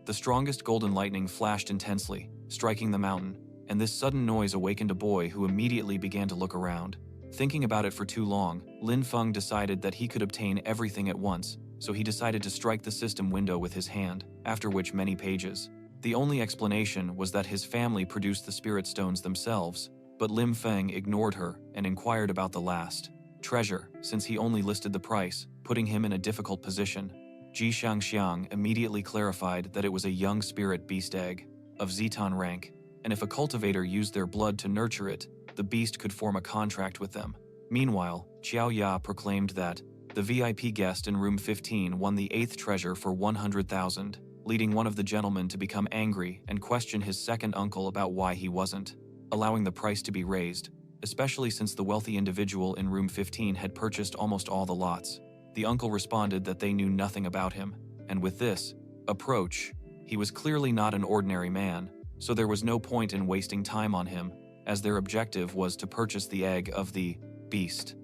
The strongest golden lightning flashed intensely, striking the mountain, and this sudden noise awakened a boy who immediately began to look around. Thinking about it for too long, Lin Feng decided that he could obtain everything at once, so he decided to strike the system window with his hand, after which many pages. The only explanation was that his family produced the spirit stones themselves, but Lim Feng ignored her and inquired about the last treasure, since he only listed the price, putting him in a difficult position. Ji Xiangxiang immediately clarified that it was a young spirit beast egg, of Zetan rank, and if a cultivator used their blood to nurture it, the beast could form a contract with them. Meanwhile, Qiao Ya proclaimed that the VIP guest in room 15 won the 8th treasure for 100,000, leading one of the gentlemen to become angry and question his second uncle about why he wasn't allowing the price to be raised, especially since the wealthy individual in room 15 had purchased almost all the lots. The uncle responded that they knew nothing about him, and with this approach, he was clearly not an ordinary man, so there was no point in wasting time on him, as their objective was to purchase the egg of the beast.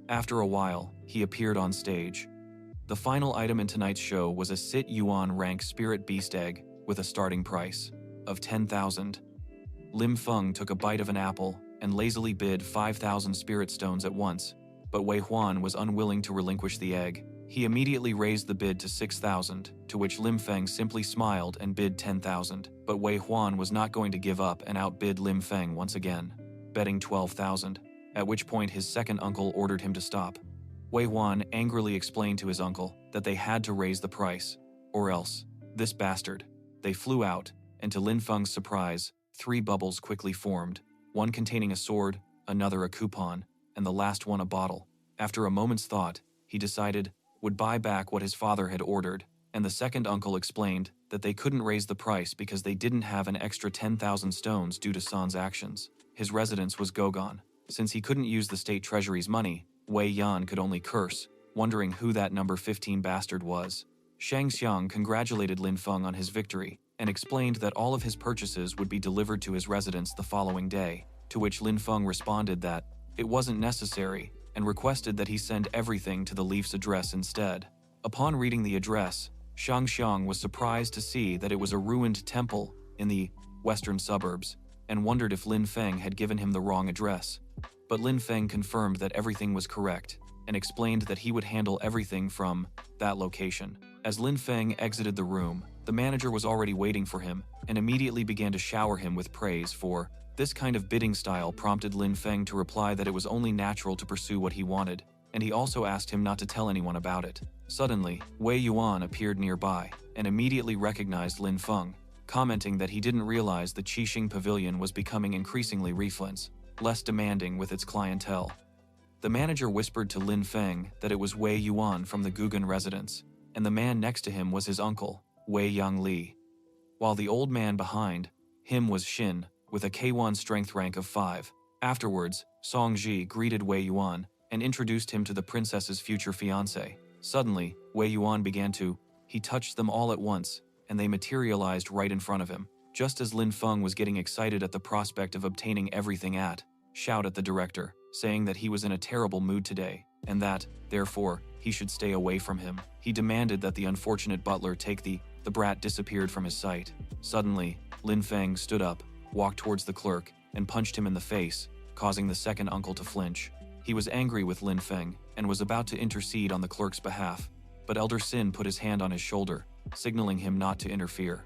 After a while, he appeared on stage. The final item in tonight's show was a Sit Yuan rank spirit beast egg with a starting price of 10,000. Lim Feng took a bite of an apple and lazily bid 5,000 spirit stones at once, but Wei Huan was unwilling to relinquish the egg. He immediately raised the bid to 6,000, to which Lim Feng simply smiled and bid 10,000, but Wei Huan was not going to give up and outbid Lim Feng once again, betting 12,000, at which point his second uncle ordered him to stop. Wei Huan angrily explained to his uncle that they had to raise the price, or else, this bastard. They flew out, and to Lin Feng's surprise, 3 bubbles quickly formed, one containing a sword, another a coupon, and the last one a bottle. After a moment's thought, he decided would buy back what his father had ordered, and the second uncle explained that they couldn't raise the price because they didn't have an extra 10,000 stones due to San's actions. His residence was Gogon. Since he couldn't use the state treasury's money, Wei Yan could only curse, wondering who that number 15 bastard was. Shang Xiang congratulated Lin Feng on his victory, and explained that all of his purchases would be delivered to his residence the following day, to which Lin Feng responded that it wasn't necessary, and requested that he send everything to the Leaf's address instead. Upon reading the address, Shang Xiang was surprised to see that it was a ruined temple in the western suburbs, and wondered if Lin Feng had given him the wrong address. But Lin Feng confirmed that everything was correct, and explained that he would handle everything from that location. As Lin Feng exited the room, the manager was already waiting for him, and immediately began to shower him with praise for this kind of bidding style. Prompted Lin Feng to reply that it was only natural to pursue what he wanted, and he also asked him not to tell anyone about it. Suddenly, Wei Yuan appeared nearby, and immediately recognized Lin Feng, commenting that he didn't realize the Qixing Pavilion was becoming increasingly refluence, less demanding with its clientele. The manager whispered to Lin Feng that it was Wei Yuan from the Gugan residence, and the man next to him was his uncle, Wei Yangli. While the old man behind him was Xin, with a K1 strength rank of 5. Afterwards, Song Ji greeted Wei Yuan and introduced him to the princess's future fiancé. Suddenly, Wei Yuan began to, he touched them all at once, and they materialized right in front of him. Just as Lin Feng was getting excited at the prospect of obtaining everything shout at the director, saying that he was in a terrible mood today, and that, therefore, he should stay away from him. He demanded that the unfortunate butler take the brat disappeared from his sight. Suddenly, Lin Feng stood up, walked towards the clerk, and punched him in the face, causing the second uncle to flinch. He was angry with Lin Feng, and was about to intercede on the clerk's behalf, but Elder Sin put his hand on his shoulder, signaling him not to interfere.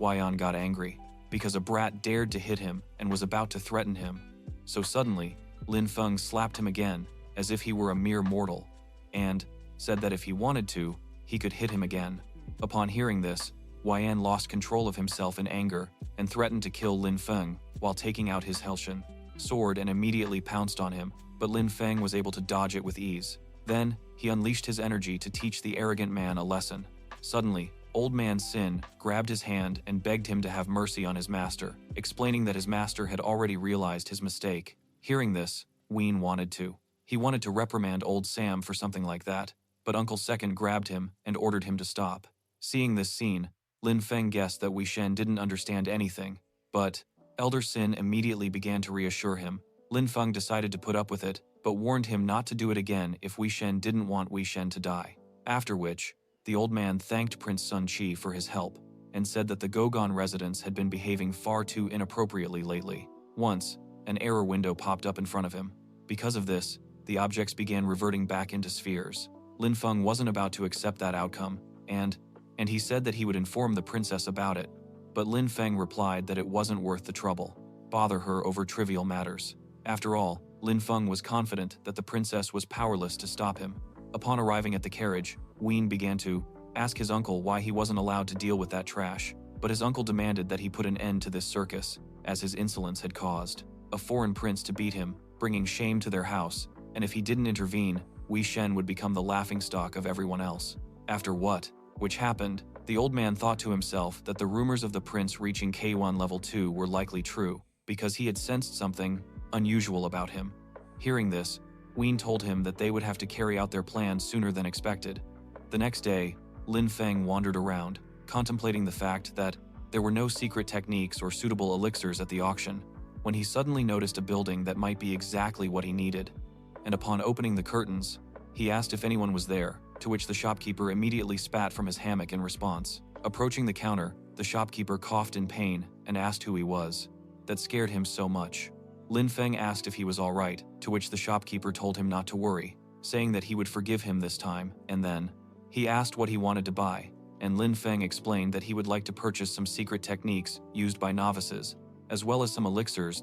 Waiyan got angry, because a brat dared to hit him and was about to threaten him. So suddenly, Lin Feng slapped him again, as if he were a mere mortal, and said that if he wanted to, he could hit him again. Upon hearing this, Waiyan lost control of himself in anger and threatened to kill Lin Feng while taking out his Helshin sword and immediately pounced on him, but Lin Feng was able to dodge it with ease. Then, he unleashed his energy to teach the arrogant man a lesson. Suddenly, Old Man Sin grabbed his hand and begged him to have mercy on his master, explaining that his master had already realized his mistake. Hearing this, Ween wanted to. He wanted to reprimand Old Sam for something like that, but Uncle Second grabbed him and ordered him to stop. Seeing this scene, Lin Feng guessed that Wei Shen didn't understand anything, but Elder Sin immediately began to reassure him. Lin Feng decided to put up with it, but warned him not to do it again if Wei Shen didn't want Wei Shen to die. After which, the old man thanked Prince Sun Chi for his help. and said that the Gogon residents had been behaving far too inappropriately lately. Once, an error window popped up in front of him. Because of this, the objects began reverting back into spheres. Lin Feng wasn't about to accept that outcome, and he said that he would inform the princess about it. But Lin Feng replied that it wasn't worth the trouble. Bother her over trivial matters. After all, Lin Feng was confident that the princess was powerless to stop him. Upon arriving at the carriage, Ween began to ask his uncle why he wasn't allowed to deal with that trash, but his uncle demanded that he put an end to this circus, as his insolence had caused a foreign prince to beat him, bringing shame to their house, and if he didn't intervene, Wei Shen would become the laughingstock of everyone else. After which happened, the old man thought to himself that the rumors of the prince reaching K1 level 2 were likely true, because he had sensed something unusual about him. Hearing this, Ween told him that they would have to carry out their plans sooner than expected. The next day, Lin Feng wandered around, contemplating the fact that there were no secret techniques or suitable elixirs at the auction, when he suddenly noticed a building that might be exactly what he needed. And upon opening the curtains, he asked if anyone was there, to which the shopkeeper immediately spat from his hammock in response. Approaching the counter, the shopkeeper coughed in pain and asked who he was. That scared him so much. Lin Feng asked if he was all right, to which the shopkeeper told him not to worry, saying that he would forgive him this time, and then he asked what he wanted to buy, and Lin Feng explained that he would like to purchase some secret techniques used by novices, as well as some elixirs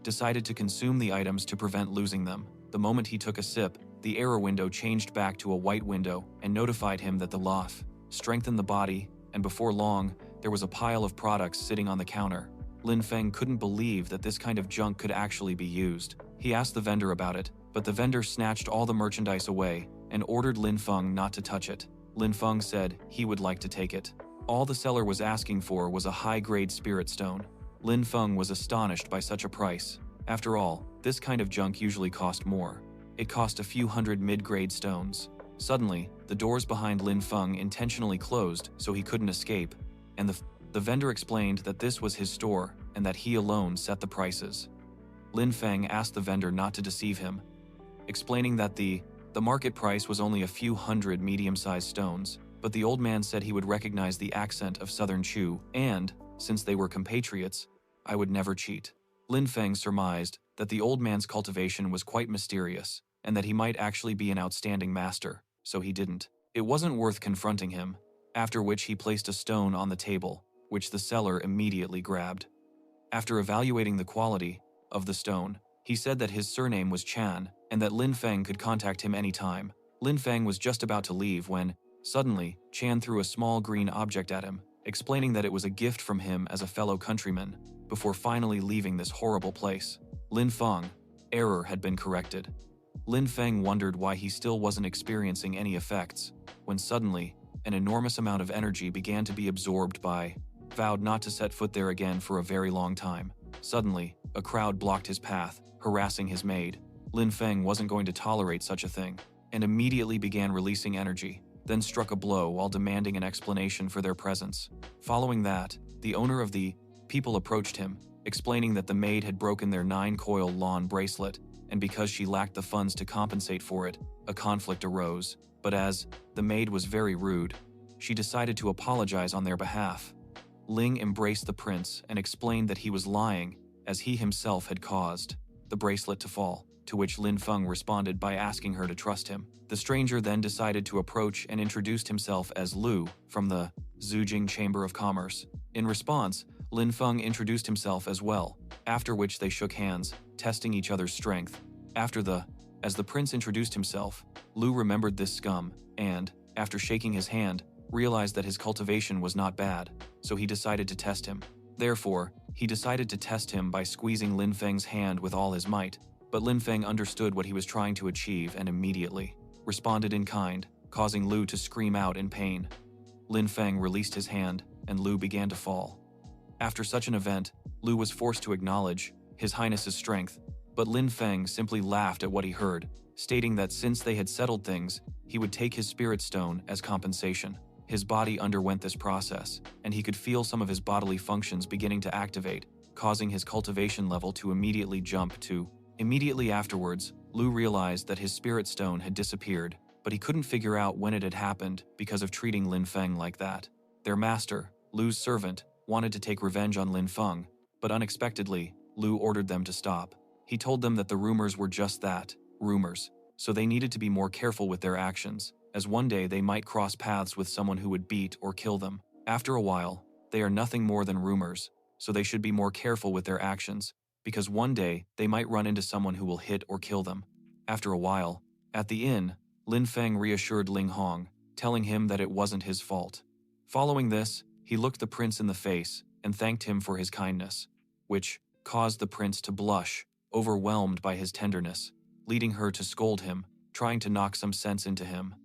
decided to consume the items to prevent losing them. The moment he took a sip, the error window changed back to a white window and notified him that the loaf strengthened the body, and before long, there was a pile of products sitting on the counter. Lin Feng couldn't believe that this kind of junk could actually be used. He asked the vendor about it, but the vendor snatched all the merchandise away and ordered Lin Feng not to touch it. Lin Feng said he would like to take it. All the seller was asking for was a high-grade spirit stone. Lin Feng was astonished by such a price. After all, this kind of junk usually cost more. It cost a few hundred mid-grade stones. Suddenly, the doors behind Lin Feng intentionally closed so he couldn't escape, and the vendor explained that this was his store and that he alone set the prices. Lin Feng asked the vendor not to deceive him, explaining that the market price was only a few hundred medium-sized stones, but the old man said he would recognize the accent of Southern Chu, and, since they were compatriots, I would never cheat. Lin Feng surmised that the old man's cultivation was quite mysterious, and that he might actually be an outstanding master, so he didn't. It wasn't worth confronting him, after which he placed a stone on the table, which the seller immediately grabbed. After evaluating the quality of the stone, he said that his surname was Chan, and that Lin Feng could contact him anytime. Lin Feng was just about to leave when, suddenly, Chan threw a small green object at him, explaining that it was a gift from him as a fellow countryman, before finally leaving this horrible place. Lin Feng, error had been corrected. Lin Feng wondered why he still wasn't experiencing any effects, when suddenly, an enormous amount of energy began to be absorbed by, vowed not to set foot there again for a very long time. Suddenly, a crowd blocked his path, harassing his maid. Lin Feng wasn't going to tolerate such a thing, and immediately began releasing energy, then struck a blow while demanding an explanation for their presence. Following that, the owner of the people approached him, explaining that the maid had broken their 9-coil lawn bracelet, and because she lacked the funds to compensate for it, a conflict arose. But as the maid was very rude, she decided to apologize on their behalf. Ling embraced the prince and explained that he was lying, as he himself had caused the bracelet to fall, to which Lin Feng responded by asking her to trust him. The stranger then decided to approach and introduced himself as Lu from the Zhujing Chamber of Commerce. In response, Lin Feng introduced himself as well, after which they shook hands, testing each other's strength. As the prince introduced himself, Lu remembered this scum and, after shaking his hand, realized that his cultivation was not bad, so he decided to test him. Therefore, he decided to test him by squeezing Lin Feng's hand with all his might, but Lin Feng understood what he was trying to achieve and immediately responded in kind, causing Lu to scream out in pain. Lin Feng released his hand, and Lu began to fall. After such an event, Lu was forced to acknowledge His Highness's strength, but Lin Feng simply laughed at what he heard, stating that since they had settled things, he would take his spirit stone as compensation. His body underwent this process, and he could feel some of his bodily functions beginning to activate, causing his cultivation level to immediately jump to. Immediately afterwards, Lu realized that his spirit stone had disappeared, but he couldn't figure out when it had happened because of treating Lin Feng like that. Their master, Lu's servant, wanted to take revenge on Lin Feng, but unexpectedly, Lu ordered them to stop. He told them that the rumors were just that, rumors, so they needed to be more careful with their actions, as one day they might cross paths with someone who would beat or kill them. After a while, they are nothing more than rumors, so they should be more careful with their actions, because one day they might run into someone who will hit or kill them. After a while, at the inn, Lin Feng reassured Ling Hong, telling him that it wasn't his fault. Following this, he looked the prince in the face and thanked him for his kindness, which caused the prince to blush, overwhelmed by his tenderness, leading her to scold him, trying to knock some sense into him.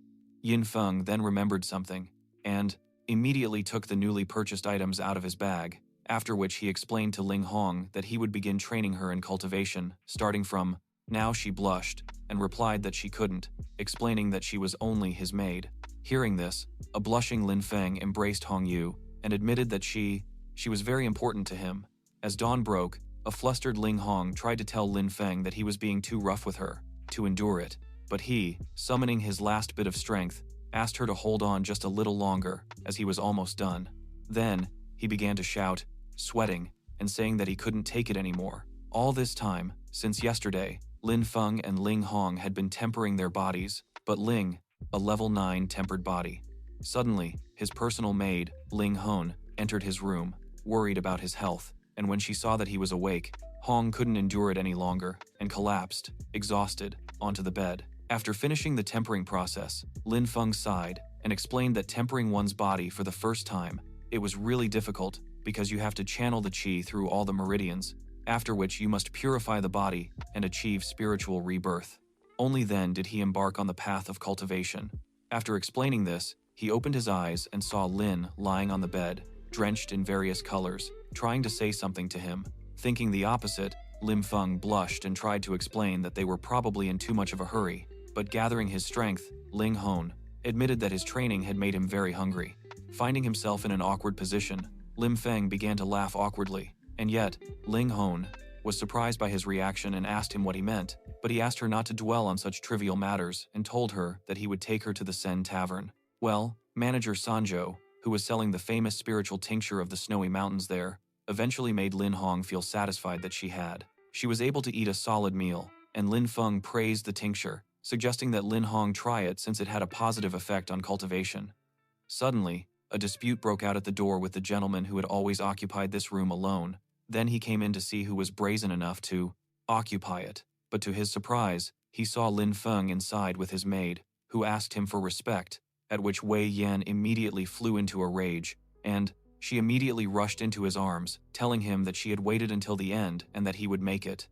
Yin Feng then remembered something, and immediately took the newly purchased items out of his bag, after which he explained to Ling Hong that he would begin training her in cultivation, starting from. Now she blushed, and replied that she couldn't, explaining that she was only his maid. Hearing this, a blushing Lin Feng embraced Hong Yu, and admitted that she was very important to him. As dawn broke, a flustered Ling Hong tried to tell Lin Feng that he was being too rough with her, to endure it, but he, summoning his last bit of strength, asked her to hold on just a little longer, as he was almost done. Then, he began to shout, sweating, and saying that he couldn't take it anymore. All this time, since yesterday, Lin Feng and Ling Hong had been tempering their bodies, but Ling, a level 9 tempered body. Suddenly, his personal maid, Ling Hon, entered his room, worried about his health, and when she saw that he was awake, Hong couldn't endure it any longer, and collapsed, exhausted, onto the bed. After finishing the tempering process, Lin Feng sighed, and explained that tempering one's body for the first time, it was really difficult, because you have to channel the qi through all the meridians, after which you must purify the body and achieve spiritual rebirth. Only then did he embark on the path of cultivation. After explaining this, he opened his eyes and saw Lin lying on the bed, drenched in various colors, trying to say something to him. Thinking the opposite, Lim Feng blushed and tried to explain that they were probably in too much of a hurry, but gathering his strength, Ling Hon admitted that his training had made him very hungry. Finding himself in an awkward position, Lim Feng began to laugh awkwardly, and yet, Ling Hon was surprised by his reaction and asked him what he meant, but he asked her not to dwell on such trivial matters and told her that he would take her to the Sen Tavern. Well, manager Sanjo, who was selling the famous spiritual tincture of the snowy mountains there, eventually made Lin Hong feel satisfied that she had. She was able to eat a solid meal, and Lin Feng praised the tincture, suggesting that Lin Hong try it since it had a positive effect on cultivation. Suddenly, a dispute broke out at the door with the gentleman who had always occupied this room alone. Then he came in to see who was brazen enough to occupy it, but to his surprise, he saw Lin Feng inside with his maid, who asked him for respect, at which Wei Yan immediately flew into a rage, and she immediately rushed into his arms, telling him that she had waited until the end and that he would make it.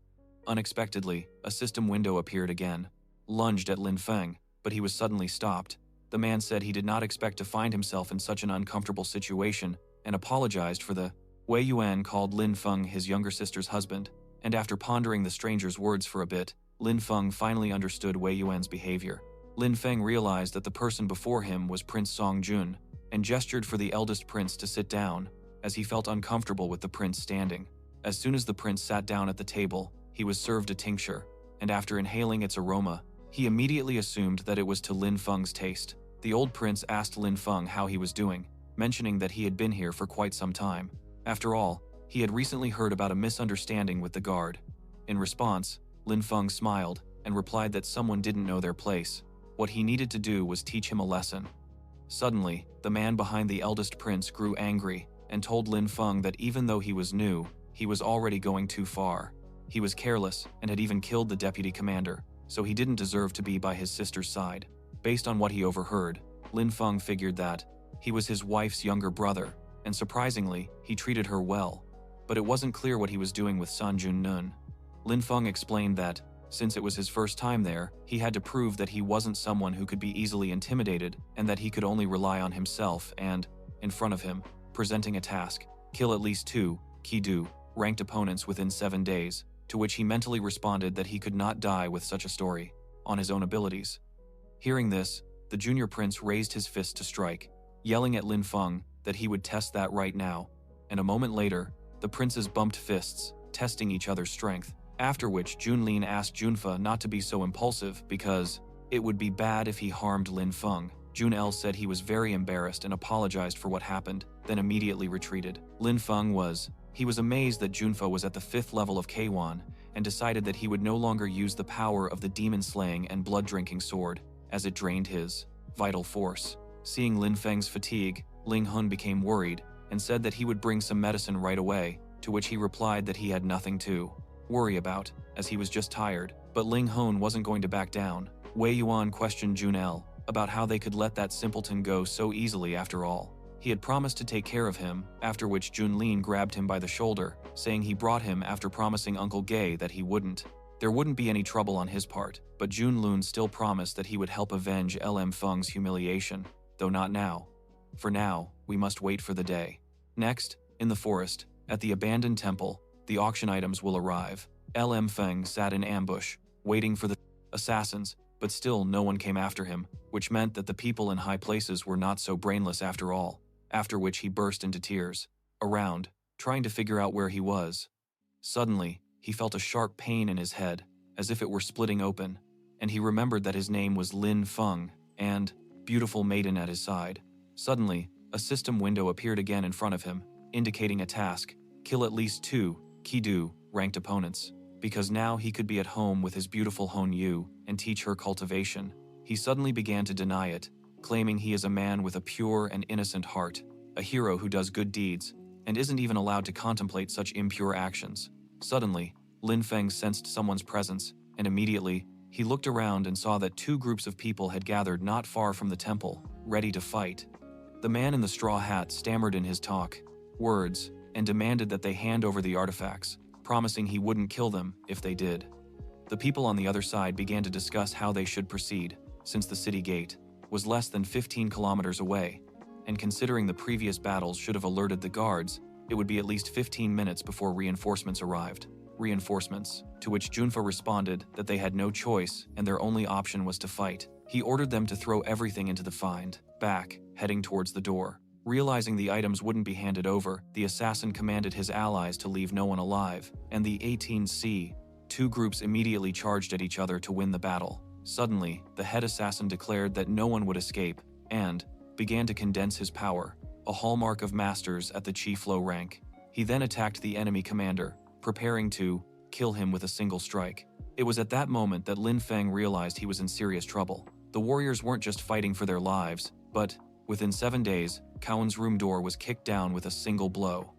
Unexpectedly, a system window appeared again, lunged at Lin Feng, but he was suddenly stopped. The man said he did not expect to find himself in such an uncomfortable situation and apologized for the. Wei Yuan called Lin Feng his younger sister's husband, and after pondering the stranger's words for a bit, Lin Feng finally understood Wei Yuan's behavior. Lin Feng realized that the person before him was Prince Song Jun, and gestured for the eldest prince to sit down, as he felt uncomfortable with the prince standing. As soon as the prince sat down at the table, he was served a tincture, and after inhaling its aroma, he immediately assumed that it was to Lin Feng's taste. The old prince asked Lin Feng how he was doing, mentioning that he had been here for quite some time. After all, he had recently heard about a misunderstanding with the guard. In response, Lin Feng smiled and replied that someone didn't know their place. What he needed to do was teach him a lesson. Suddenly, the man behind the eldest prince grew angry and told Lin Feng that even though he was new, he was already going too far. He was careless and had even killed the deputy commander, so he didn't deserve to be by his sister's side. Based on what he overheard, Lin Feng figured that he was his wife's younger brother, and surprisingly, he treated her well. But it wasn't clear what he was doing with San Jun Nun. Lin Feng explained that, since it was his first time there, he had to prove that he wasn't someone who could be easily intimidated and that he could only rely on himself and, in front of him, presenting a task, kill at least 2, Kidu, ranked opponents within 7 days, to which he mentally responded that he could not die with such a story, on his own abilities. Hearing this, the junior prince raised his fist to strike, yelling at Lin Feng that he would test that right now, and a moment later, the princes bumped fists, testing each other's strength, after which Junlin asked Junfa not to be so impulsive because it would be bad if he harmed Lin Feng. Jun-El said he was very embarrassed and apologized for what happened, then immediately retreated. Lin Feng was amazed that Junfa was at the 5th level of K1 and decided that he would no longer use the power of the demon-slaying and blood-drinking sword, as it drained his vital force. Seeing Lin Feng's fatigue, Ling Hun became worried and said that he would bring some medicine right away, to which he replied that he had nothing to worry about, as he was just tired. But Ling Hun wasn't going to back down. Wei Yuan questioned Jun-El about how they could let that simpleton go so easily after all. He had promised to take care of him, after which Junlin grabbed him by the shoulder, saying he brought him after promising Uncle Gay that he wouldn't. There wouldn't be any trouble on his part, but Junlun still promised that he would help avenge LM Feng's humiliation, though not now. For now, we must wait for the day. Next, in the forest, at the abandoned temple, the auction items will arrive. LM Feng sat in ambush, waiting for the assassins, but still no one came after him, which meant that the people in high places were not so brainless after all, after which he burst into tears, around, trying to figure out where he was. Suddenly, he felt a sharp pain in his head, as if it were splitting open, and he remembered that his name was Lin Feng, and beautiful maiden at his side. Suddenly, a system window appeared again in front of him, indicating a task: kill at least 2 Kidu ranked opponents, because now he could be at home with his beautiful Hon Yu and teach her cultivation. He suddenly began to deny it, claiming he is a man with a pure and innocent heart, a hero who does good deeds, and isn't even allowed to contemplate such impure actions. Suddenly, Lin Feng sensed someone's presence, and immediately, he looked around and saw that 2 groups of people had gathered not far from the temple, ready to fight. The man in the straw hat stammered in his words, and demanded that they hand over the artifacts, promising he wouldn't kill them if they did. The people on the other side began to discuss how they should proceed, since the city gate was less than 15 kilometers away, and considering the previous battles should have alerted the guards, it would be at least 15 minutes before reinforcements arrived. Reinforcements, to which Junfa responded that they had no choice and their only option was to fight. He ordered them to throw everything into the find, back, heading towards the door. Realizing the items wouldn't be handed over, the assassin commanded his allies to leave no one alive, and the 18C, 2 groups immediately charged at each other to win the battle. Suddenly, the head assassin declared that no one would escape, and began to condense his power, a hallmark of masters at the chief low rank. He then attacked the enemy commander, preparing to kill him with a single strike. It was at that moment that Lin Feng realized he was in serious trouble. The warriors weren't just fighting for their lives, but within 7 days, Cowan's room door was kicked down with a single blow.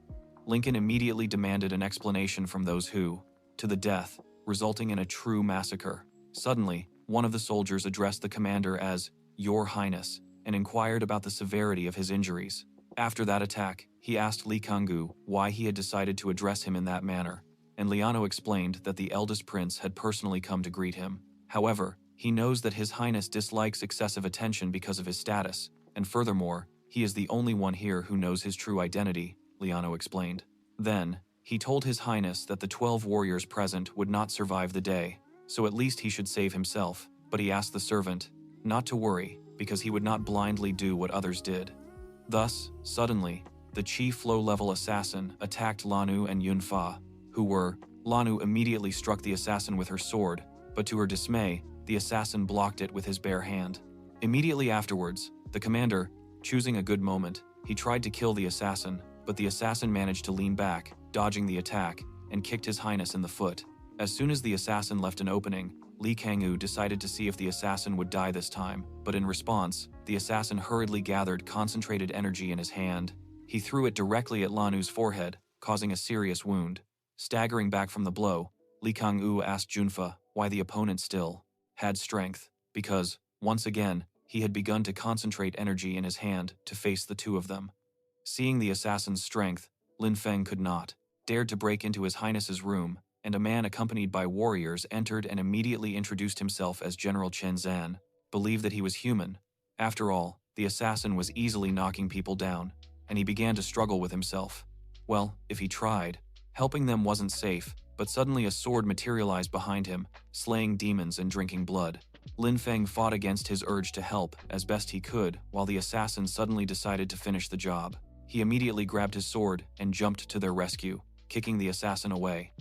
Lincoln immediately demanded an explanation from those who, to the death, resulting in a true massacre. Suddenly, one of the soldiers addressed the commander as "Your Highness" and inquired about the severity of his injuries. After that attack, he asked Li Kanggu why he had decided to address him in that manner, and Liano explained that the eldest prince had personally come to greet him. However, he knows that His Highness dislikes excessive attention because of his status, and furthermore, he is the only one here who knows his true identity, Liano explained. Then, he told His Highness that the 12 warriors present would not survive the day, so at least he should save himself, but he asked the servant not to worry, because he would not blindly do what others did. Thus, suddenly, the chief low-level assassin attacked Lanu and Yunfa, Lanu immediately struck the assassin with her sword, but to her dismay, the assassin blocked it with his bare hand. Immediately afterwards, the commander, choosing a good moment, he tried to kill the assassin, but the assassin managed to lean back, dodging the attack, and kicked His Highness in the foot. As soon as the assassin left an opening, Li Kanggu decided to see if the assassin would die this time, but in response, the assassin hurriedly gathered concentrated energy in his hand. He threw it directly at Lanu's forehead, causing a serious wound. Staggering back from the blow, Li Kanggu asked Junfa why the opponent still had strength, because, once again, he had begun to concentrate energy in his hand to face the 2 of them. Seeing the assassin's strength, Lin Feng could not dared to break into His Highness's room, and a man accompanied by warriors entered and immediately introduced himself as General Chen Zan, believed that he was human. After all, the assassin was easily knocking people down, and he began to struggle with himself. Well, if he tried, helping them wasn't safe, but suddenly a sword materialized behind him, slaying demons and drinking blood. Lin Feng fought against his urge to help as best he could, while the assassin suddenly decided to finish the job. He immediately grabbed his sword and jumped to their rescue, kicking the assassin away.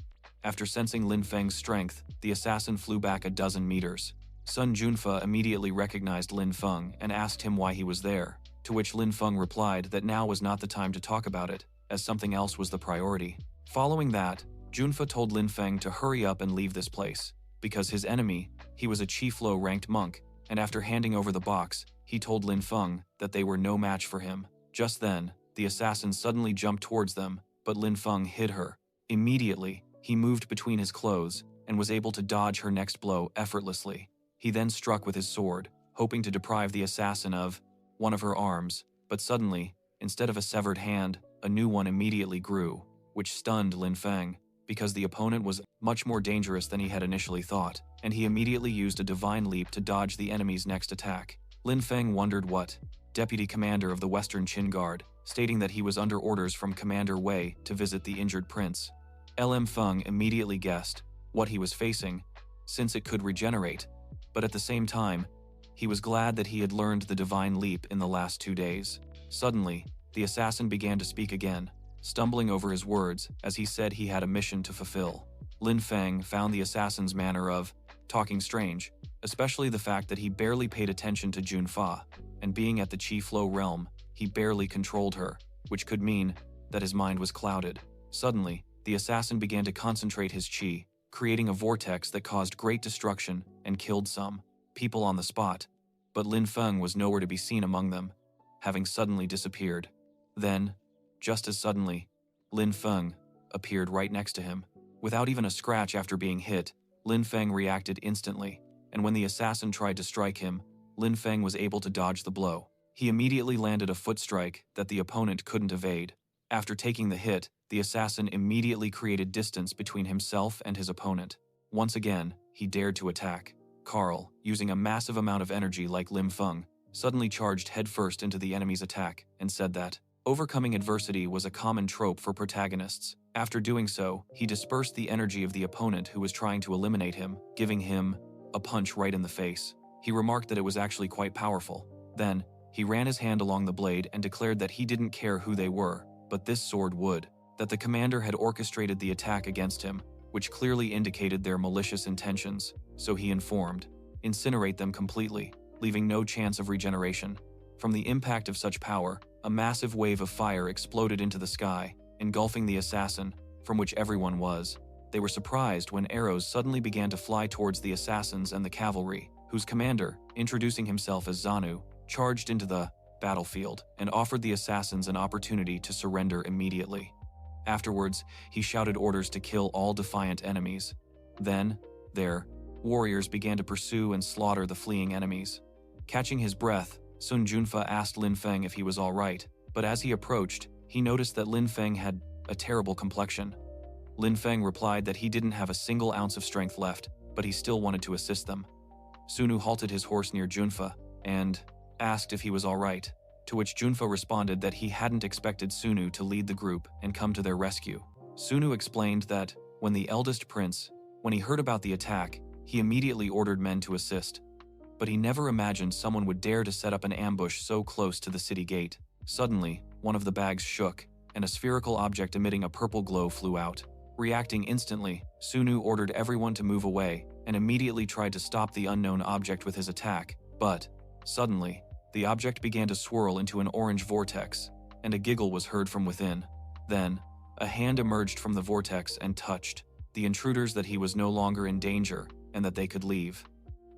After sensing Lin Feng's strength, the assassin flew back a dozen meters. Sun Junfa immediately recognized Lin Feng and asked him why he was there, to which Lin Feng replied that now was not the time to talk about it, as something else was the priority. Following that, Junfa told Lin Feng to hurry up and leave this place, because his enemy, he was a chief low-ranked monk, and after handing over the box, he told Lin Feng that they were no match for him. Just then, the assassin suddenly jumped towards them, but Lin Feng hid her. Immediately, he moved between his clothes and was able to dodge her next blow effortlessly. He then struck with his sword, hoping to deprive the assassin of one of her arms, but suddenly, instead of a severed hand, a new one immediately grew, which stunned Lin Feng, because the opponent was much more dangerous than he had initially thought, and he immediately used a divine leap to dodge the enemy's next attack. Lin Feng wondered what deputy commander of the Western Qin Guard, stating that he was under orders from Commander Wei to visit the injured prince. LM Feng immediately guessed what he was facing, since it could regenerate, but at the same time, he was glad that he had learned the divine leap in the last 2 days. Suddenly, the assassin began to speak again, stumbling over his words as he said he had a mission to fulfill. Lin Feng found the assassin's manner of talking strange, especially the fact that he barely paid attention to Junfa, and being at the Chief Low realm, he barely controlled her, which could mean that his mind was clouded. Suddenly, the assassin began to concentrate his qi, creating a vortex that caused great destruction and killed some people on the spot, but Lin Feng was nowhere to be seen among them, having suddenly disappeared. Then, just as suddenly, Lin Feng appeared right next to him. Without even a scratch after being hit, Lin Feng reacted instantly, and when the assassin tried to strike him, Lin Feng was able to dodge the blow. He immediately landed a foot strike that the opponent couldn't evade. After taking the hit, the assassin immediately created distance between himself and his opponent. Once again, he dared to attack. Carl, using a massive amount of energy like Lin Feng, suddenly charged headfirst into the enemy's attack and said that overcoming adversity was a common trope for protagonists. After doing so, he dispersed the energy of the opponent who was trying to eliminate him, giving him a punch right in the face. He remarked that it was actually quite powerful. Then, he ran his hand along the blade and declared that he didn't care who they were, but this sword would. That the commander had orchestrated the attack against him, which clearly indicated their malicious intentions, so he informed, incinerate them completely, leaving no chance of regeneration. From the impact of such power, a massive wave of fire exploded into the sky, engulfing the assassin, from which everyone was. They were surprised when arrows suddenly began to fly towards the assassins and the cavalry, whose commander, introducing himself as Zanu, charged into the battlefield and offered the assassins an opportunity to surrender immediately. Afterwards, he shouted orders to kill all defiant enemies. Then, their warriors began to pursue and slaughter the fleeing enemies. Catching his breath, Sun Junfa asked Lin Feng if he was all right, but as he approached, he noticed that Lin Feng had a terrible complexion. Lin Feng replied that he didn't have a single ounce of strength left, but he still wanted to assist them. Sunu halted his horse near Junfa and asked if he was all right, to which Junfa responded that he hadn't expected Sunu to lead the group and come to their rescue. Sunu explained that when the eldest prince, when he heard about the attack, he immediately ordered men to assist. But he never imagined someone would dare to set up an ambush so close to the city gate. Suddenly, one of the bags shook, and a spherical object emitting a purple glow flew out. Reacting instantly, Sunu ordered everyone to move away and immediately tried to stop the unknown object with his attack, but, suddenly, the object began to swirl into an orange vortex, and a giggle was heard from within. Then, a hand emerged from the vortex and touched the intruders that he was no longer in danger and that they could leave.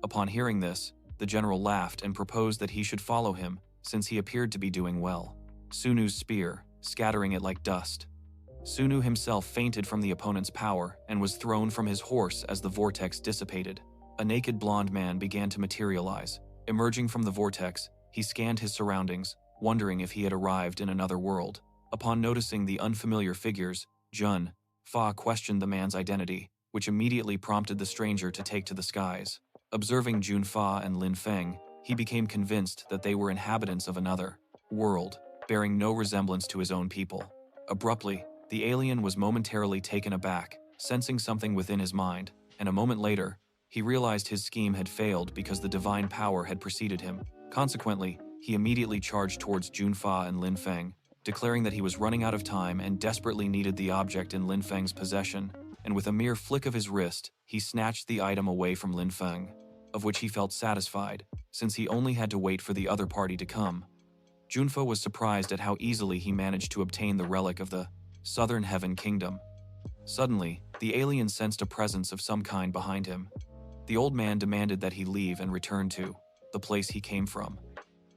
Upon hearing this, the general laughed and proposed that he should follow him, since he appeared to be doing well. Sunu's spear, scattering it like dust. Sunu himself fainted from the opponent's power and was thrown from his horse as the vortex dissipated. A naked blonde man began to materialize. Emerging from the vortex, he scanned his surroundings, wondering if he had arrived in another world. Upon noticing the unfamiliar figures, Jun Fa questioned the man's identity, which immediately prompted the stranger to take to the skies. Observing Jun Fa and Lin Feng, he became convinced that they were inhabitants of another world, bearing no resemblance to his own people. Abruptly, the alien was momentarily taken aback, sensing something within his mind, and a moment later, he realized his scheme had failed because the divine power had preceded him. Consequently, he immediately charged towards Jun Fa and Lin Feng, declaring that he was running out of time and desperately needed the object in Lin Feng's possession, and with a mere flick of his wrist, he snatched the item away from Lin Feng. of which he felt satisfied, since he only had to wait for the other party to come. Junfa was surprised at how easily he managed to obtain the relic of the Southern Heaven Kingdom. Suddenly, the alien sensed a presence of some kind behind him. The old man demanded that he leave and return to the place he came from.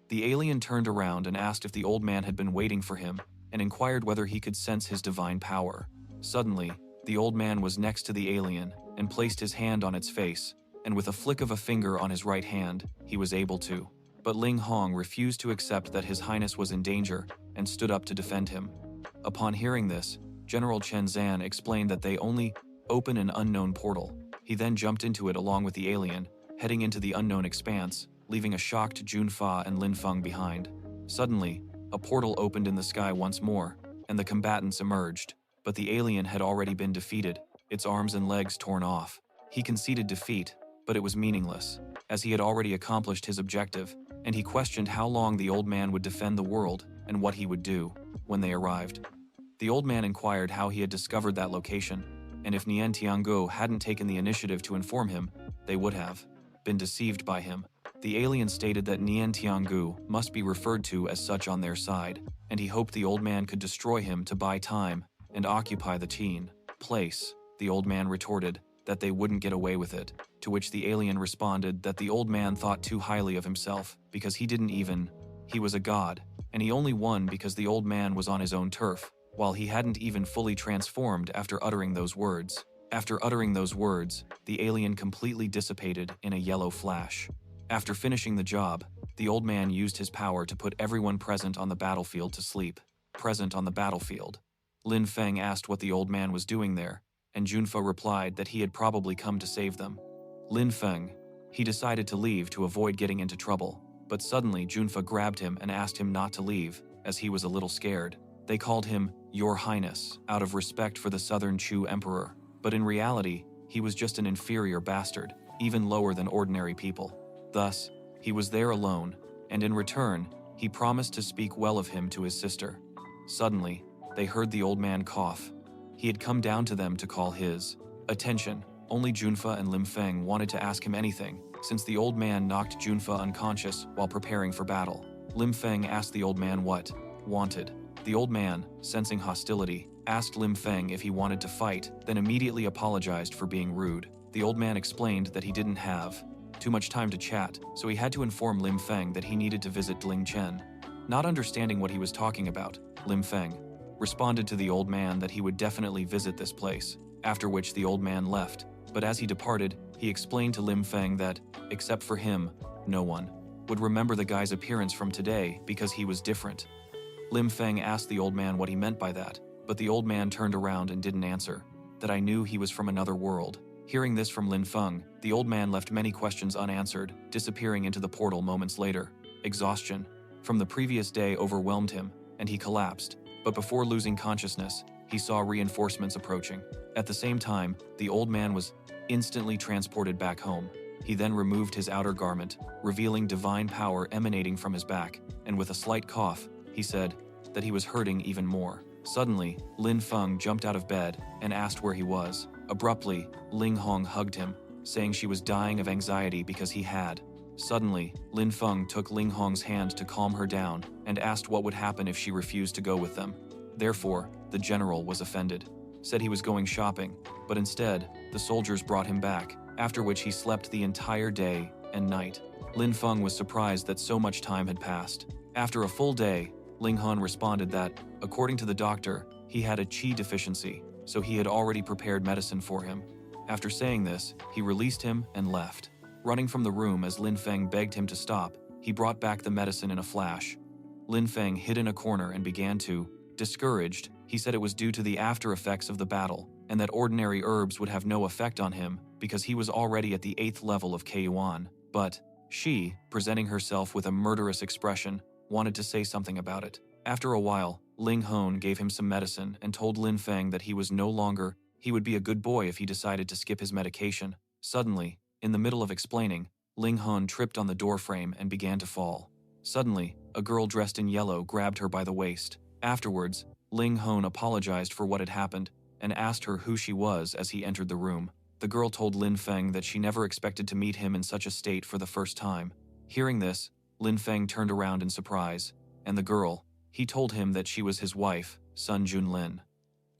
The alien turned around and asked if the old man had been waiting for him, and inquired whether he could sense his divine power. Suddenly, the old man was next to the alien and placed his hand on its face, and with a flick of a finger on his right hand, he was able to. But Ling Hong refused to accept that His Highness was in danger and stood up to defend him. Upon hearing this, General Chen Zan explained that they only open an unknown portal. He then jumped into it along with the alien, heading into the unknown expanse, leaving a shocked Jun Fa and Lin Feng behind. Suddenly, a portal opened in the sky once more, and the combatants emerged, but the alien had already been defeated, its arms and legs torn off. He conceded defeat, but it was meaningless, as he had already accomplished his objective, and he questioned how long the old man would defend the world and what he would do when they arrived. The old man inquired how he had discovered that location, and if Nian Tianguo hadn't taken the initiative to inform him, they would have been deceived by him. The alien stated that Nian Tianguo must be referred to as such on their side, and he hoped the old man could destroy him to buy time and occupy the Teen place. The old man retorted that they wouldn't get away with it, to which the alien responded that the old man thought too highly of himself because he was a god, and he only won because the old man was on his own turf, while he hadn't even fully transformed after uttering those words. After uttering those words, the alien completely dissipated in a yellow flash. After finishing the job, the old man used his power to put everyone present on the battlefield to sleep. Present on the battlefield. Lin Feng asked what the old man was doing there, and Junfa replied that he had probably come to save them. Lin Feng, he decided to leave to avoid getting into trouble, but suddenly Junfa grabbed him and asked him not to leave, as he was a little scared. They called him Your Highness, out of respect for the Southern Chu Emperor, but in reality, he was just an inferior bastard, even lower than ordinary people. Thus, he was there alone, and in return, he promised to speak well of him to his sister. Suddenly, they heard the old man cough. He had come down to them to call his attention. Only Junfa and Lim Feng wanted to ask him anything, since the old man knocked Junfa unconscious while preparing for battle. Lim Feng asked the old man what wanted. The old man, sensing hostility, asked Lim Feng if he wanted to fight, then immediately apologized for being rude. The old man explained that he didn't have too much time to chat, so he had to inform Lim Feng that he needed to visit Dling Chen. Not understanding what he was talking about, Lim Feng responded to the old man that he would definitely visit this place, after which the old man left. But as he departed, he explained to Lim Feng that, except for him, no one would remember the guy's appearance from today because he was different. Lim Feng asked the old man what he meant by that, but the old man turned around and didn't answer. That I knew he was from another world. Hearing this from Lin Feng, the old man left many questions unanswered, disappearing into the portal moments later. Exhaustion from the previous day overwhelmed him, and he collapsed. But before losing consciousness, he saw reinforcements approaching. At the same time, the old man was instantly transported back home. He then removed his outer garment, revealing divine power emanating from his back, and with a slight cough, he said that he was hurting even more. Suddenly, Lin Feng jumped out of bed and asked where he was. Abruptly, Ling Hong hugged him, saying she was dying of anxiety because he had. Suddenly, Lin Feng took Ling Hong's hand to calm her down and asked what would happen if she refused to go with them. Therefore, the general was offended, said he was going shopping, but instead, the soldiers brought him back, after which he slept the entire day and night. Lin Feng was surprised that so much time had passed. After a full day, Ling Han responded that, according to the doctor, he had a qi deficiency, so he had already prepared medicine for him. After saying this, he released him and left. Running from the room as Lin Feng begged him to stop, he brought back the medicine in a flash. Lin Feng hid in a corner and began to, discouraged, he said it was due to the after effects of the battle, and that ordinary herbs would have no effect on him because he was already at the 8th level of Keyuan. But she, presenting herself with a murderous expression, wanted to say something about it. After a while, Ling Hon gave him some medicine and told Lin Feng that he would be a good boy if he decided to skip his medication. Suddenly, in the middle of explaining, Ling Hon tripped on the doorframe and began to fall. Suddenly, a girl dressed in yellow grabbed her by the waist. Afterwards, Ling Hon apologized for what had happened and asked her who she was as he entered the room. The girl told Lin Feng that she never expected to meet him in such a state for the first time. Hearing this, Lin Feng turned around in surprise, and the girl, he told him that she was his wife, Sun Junlin.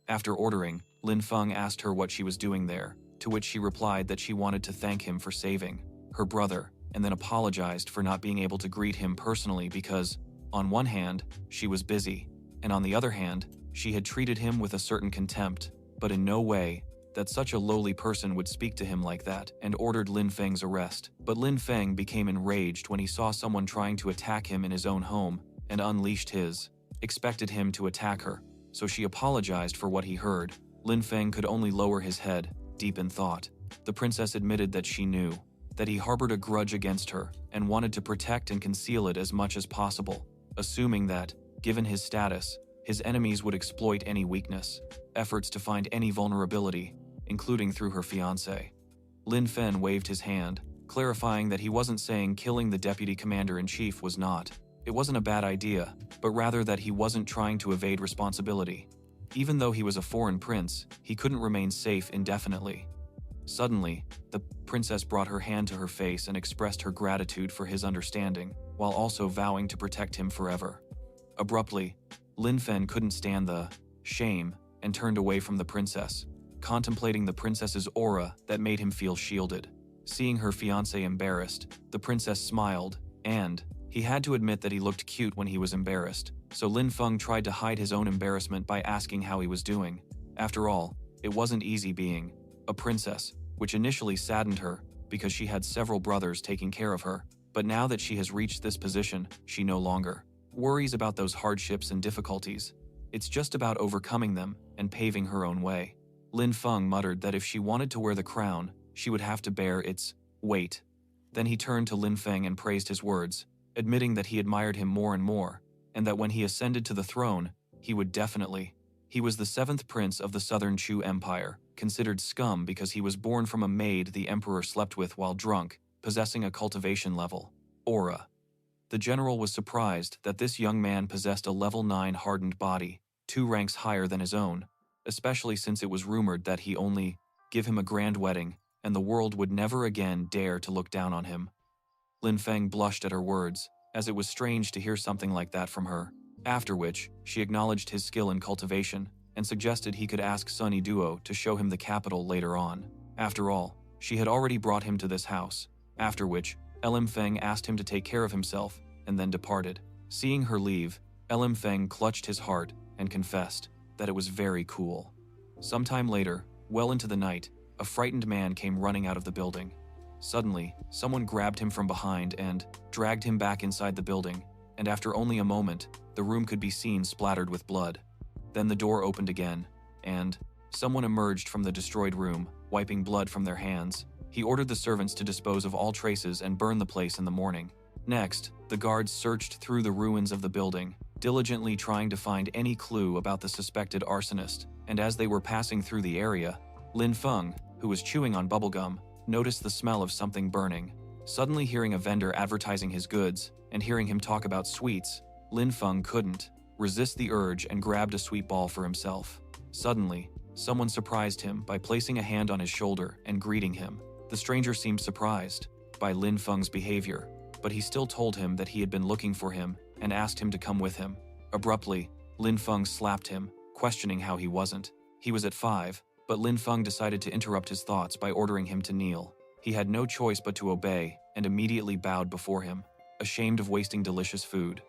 After ordering, Lin Feng asked her what she was doing there, to which she replied that she wanted to thank him for saving her brother, and then apologized for not being able to greet him personally because, on one hand, she was busy, and on the other hand, she had treated him with a certain contempt, but in no way that such a lowly person would speak to him like that, and ordered Lin Feng's arrest. But Lin Feng became enraged when he saw someone trying to attack him in his own home, and unleashed his, expected him to attack her, so she apologized for what he heard. Lin Feng could only lower his head, deep in thought. The princess admitted that she knew that he harbored a grudge against her and wanted to protect and conceal it as much as possible, assuming that, given his status, his enemies would exploit any weakness, efforts to find any vulnerability, including through her fiancé. Lin Feng waved his hand, clarifying that he wasn't saying killing the deputy commander-in-chief was not. It wasn't a bad idea, but rather that he wasn't trying to evade responsibility. Even though he was a foreign prince, he couldn't remain safe indefinitely. Suddenly, the princess brought her hand to her face and expressed her gratitude for his understanding, while also vowing to protect him forever. Abruptly, Lin Feng couldn't stand the shame and turned away from the princess, contemplating the princess's aura that made him feel shielded. Seeing her fiancé embarrassed, the princess smiled, and he had to admit that he looked cute when he was embarrassed, so Lin Feng tried to hide his own embarrassment by asking how he was doing. After all, it wasn't easy being a princess, which initially saddened her because she had several brothers taking care of her, but now that she has reached this position, she no longer worries about those hardships and difficulties. It's just about overcoming them and paving her own way. Lin Feng muttered that if she wanted to wear the crown, she would have to bear its weight. Then he turned to Lin Feng and praised his words, admitting that he admired him more and more, and that when he ascended to the throne, he would definitely. He was the 7th prince of the Southern Chu Empire, considered scum because he was born from a maid the emperor slept with while drunk, possessing a cultivation level aura. The general was surprised that this young man possessed a level 9 hardened body, 2 ranks higher than his own, especially since it was rumored that he only give him a grand wedding, and the world would never again dare to look down on him. Lin Feng blushed at her words, as it was strange to hear something like that from her, after which she acknowledged his skill in cultivation and suggested he could ask Sunny Duo to show him the capital later on. After all, she had already brought him to this house, after which Lim Feng asked him to take care of himself and then departed. Seeing her leave, Lim Feng clutched his heart and confessed that it was very cool. Sometime later, well into the night, a frightened man came running out of the building. Suddenly, someone grabbed him from behind and dragged him back inside the building, and after only a moment, the room could be seen splattered with blood. Then the door opened again, and someone emerged from the destroyed room, wiping blood from their hands. He ordered the servants to dispose of all traces and burn the place in the morning. Next, the guards searched through the ruins of the building, diligently trying to find any clue about the suspected arsonist, and as they were passing through the area, Lin Feng, who was chewing on bubblegum, noticed the smell of something burning. Suddenly hearing a vendor advertising his goods, and hearing him talk about sweets, Lin Feng couldn't resist the urge and grabbed a sweet ball for himself. Suddenly, someone surprised him by placing a hand on his shoulder and greeting him. The stranger seemed surprised by Lin Feng's behavior, but he still told him that he had been looking for him and asked him to come with him. Abruptly, Lin Feng slapped him, questioning how he wasn't. He was at 5, but Lin Feng decided to interrupt his thoughts by ordering him to kneel. He had no choice but to obey and immediately bowed before him, ashamed of wasting delicious food.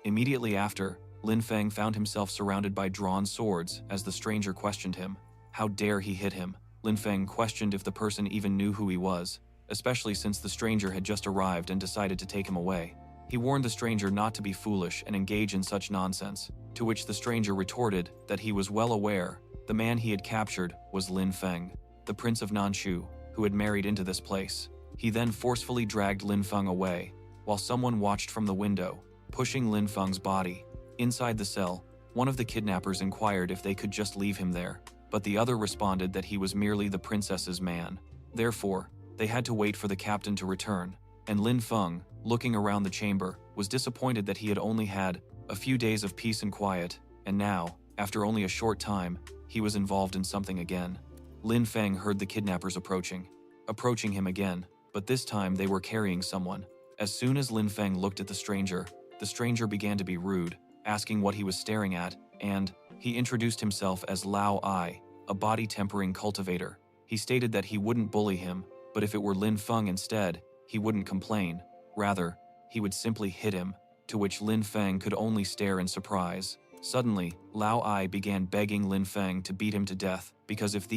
Immediately after, Lin Feng found himself surrounded by drawn swords as the stranger questioned him. How dare he hit him? Lin Feng questioned if the person even knew who he was, especially since the stranger had just arrived and decided to take him away. He warned the stranger not to be foolish and engage in such nonsense, to which the stranger retorted that he was well aware the man he had captured was Lin Feng, the prince of Nanshu, who had married into this place. He then forcefully dragged Lin Feng away, while someone watched from the window, pushing Lin Feng's body. Inside the cell, one of the kidnappers inquired if they could just leave him there, but the other responded that he was merely the princess's man. Therefore, they had to wait for the captain to return, and Lin Feng, looking around the chamber, was disappointed that he had only had a few days of peace and quiet, and now, after only a short time, he was involved in something again. Lin Feng heard the kidnappers approaching him again, but this time they were carrying someone. As soon as Lin Feng looked at the stranger began to be rude, asking what he was staring at, and he introduced himself as Lao Ai, a body-tempering cultivator. He stated that he wouldn't bully him, but if it were Lin Feng instead, he wouldn't complain. Rather, he would simply hit him, to which Lin Feng could only stare in surprise. Suddenly, Lao Ai began begging Lin Feng to beat him to death, because if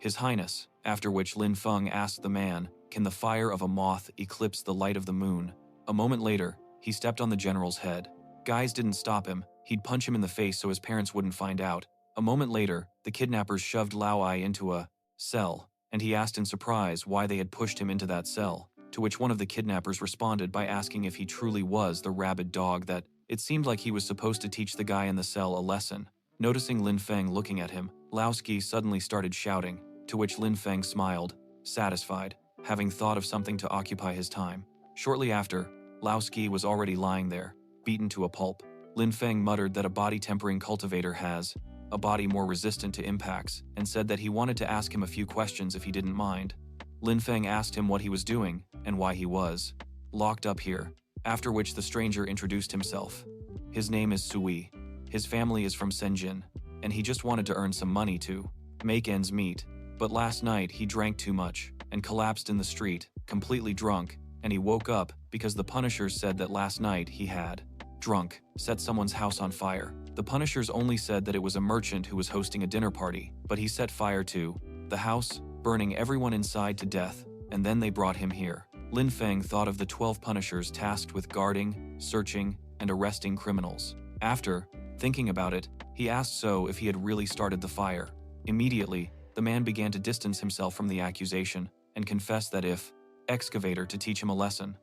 His Highness, after which Lin Feng asked the man, "Can the fire of a moth eclipse the light of the moon?" A moment later, he stepped on the general's head. Guys didn't stop him, he'd punch him in the face so his parents wouldn't find out. A moment later, the kidnappers shoved Lao Ai into a cell, and he asked in surprise why they had pushed him into that cell, to which one of the kidnappers responded by asking if he truly was the rabid dog that it seemed like he was supposed to teach the guy in the cell a lesson. Noticing Lin Feng looking at him, Laoski suddenly started shouting, to which Lin Feng smiled, satisfied, having thought of something to occupy his time. Shortly after, Laoski was already lying there, beaten to a pulp. Lin Feng muttered that a body-tempering cultivator has a body more resistant to impacts, and said that he wanted to ask him a few questions if he didn't mind. Lin Feng asked him what he was doing, and why he was locked up here, after which the stranger introduced himself. His name is Sui. His family is from Senjin, and he just wanted to earn some money to make ends meet. But last night he drank too much, and collapsed in the street, completely drunk, and he woke up because the Punishers said that last night he had drunk, set someone's house on fire. The Punishers only said that it was a merchant who was hosting a dinner party, but he set fire to the house, burning everyone inside to death, and then they brought him here. Lin Feng thought of the 12 Punishers tasked with guarding, searching, and arresting criminals. After thinking about it, he asked So if he had really started the fire. Immediately, the man began to distance himself from the accusation, and confessed that if excavator to teach him a lesson.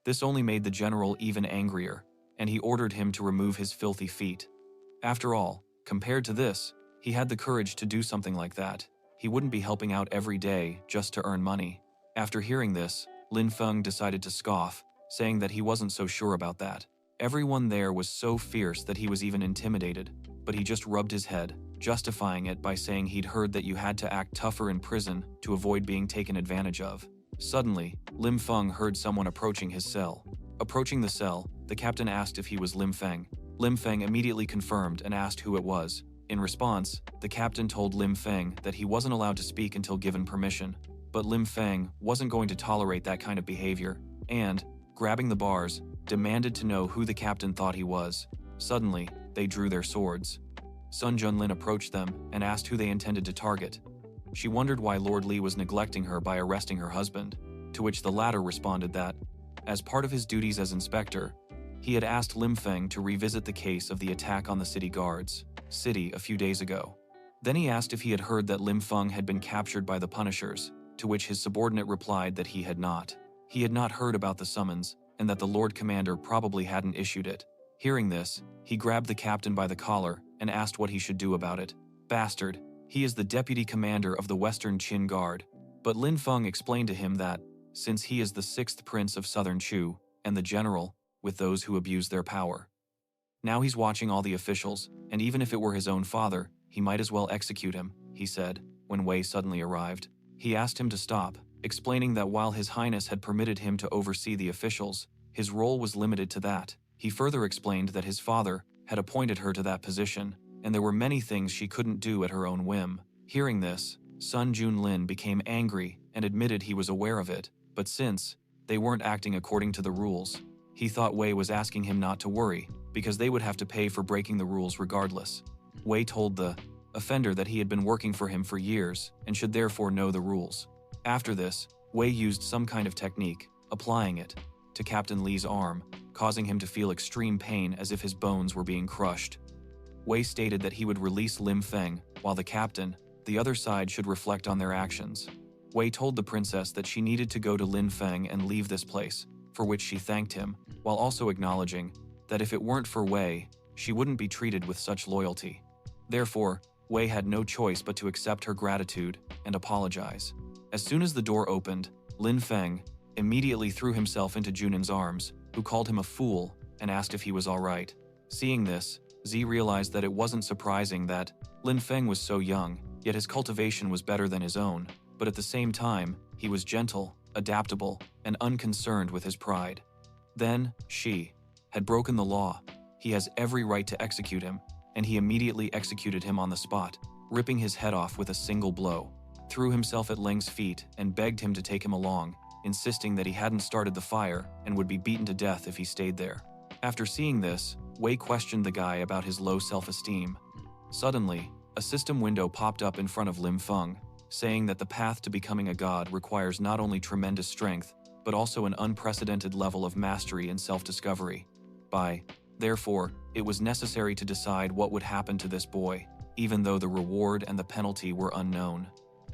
This only made the general even angrier, and he ordered him to remove his filthy feet. After all, compared to this, he had the courage to do something like that. He wouldn't be helping out every day just to earn money. After hearing this, Lin Feng decided to scoff, saying that he wasn't so sure about that. Everyone there was so fierce that he was even intimidated, but he just rubbed his head, justifying it by saying he'd heard that you had to act tougher in prison to avoid being taken advantage of. Suddenly, Lim Feng heard someone approaching his cell. Approaching the cell, the captain asked if he was Lim Feng. Lim Feng immediately confirmed and asked who it was. In response, the captain told Lim Feng that he wasn't allowed to speak until given permission. But Lim Feng wasn't going to tolerate that kind of behavior, and, grabbing the bars, demanded to know who the captain thought he was. Suddenly, they drew their swords. Sun Junlin approached them and asked who they intended to target. She wondered why Lord Li was neglecting her by arresting her husband, to which the latter responded that, as part of his duties as inspector, he had asked Lim Feng to revisit the case of the attack on the city guards a few days ago. Then he asked if he had heard that Lim Feng had been captured by the Punishers, to which his subordinate replied that he had not. He had not heard about the summons, and that the Lord Commander probably hadn't issued it. Hearing this, he grabbed the captain by the collar and asked what he should do about it. Bastard, he is the deputy commander of the Western Qin Guard. But Lin Feng explained to him that, since he is the 6th prince of Southern Chu, and the general, with those who abuse their power. Now he's watching all the officials, and even if it were his own father, he might as well execute him, he said, when Wei suddenly arrived. He asked him to stop, explaining that while His Highness had permitted him to oversee the officials, his role was limited to that. He further explained that his father had appointed her to that position, and there were many things she couldn't do at her own whim. Hearing this, Sun Junlin became angry and admitted he was aware of it, but since they weren't acting according to the rules, he thought Wei was asking him not to worry, because they would have to pay for breaking the rules regardless. Wei told the offender that he had been working for him for years and should therefore know the rules. After this, Wei used some kind of technique, applying it to Captain Li's arm, causing him to feel extreme pain as if his bones were being crushed. Wei stated that he would release Lim Feng, while the captain, the other side, should reflect on their actions. Wei told the princess that she needed to go to Lin Feng and leave this place, for which she thanked him, while also acknowledging that if it weren't for Wei, she wouldn't be treated with such loyalty. Therefore, Wei had no choice but to accept her gratitude and apologize. As soon as the door opened, Lin Feng immediately threw himself into Junin's arms, who called him a fool and asked if he was all right. Seeing this, Z realized that it wasn't surprising that Lin Feng was so young, yet his cultivation was better than his own, but at the same time, he was gentle, adaptable, and unconcerned with his pride. Then, she had broken the law. He has every right to execute him, and he immediately executed him on the spot, ripping his head off with a single blow, threw himself at Ling's feet and begged him to take him along, insisting that he hadn't started the fire and would be beaten to death if he stayed there. After seeing this, Wei questioned the guy about his low self-esteem. Suddenly, a system window popped up in front of Lim Feng, saying that the path to becoming a god requires not only tremendous strength, but also an unprecedented level of mastery and self-discovery. Therefore, it was necessary to decide what would happen to this boy, even though the reward and the penalty were unknown.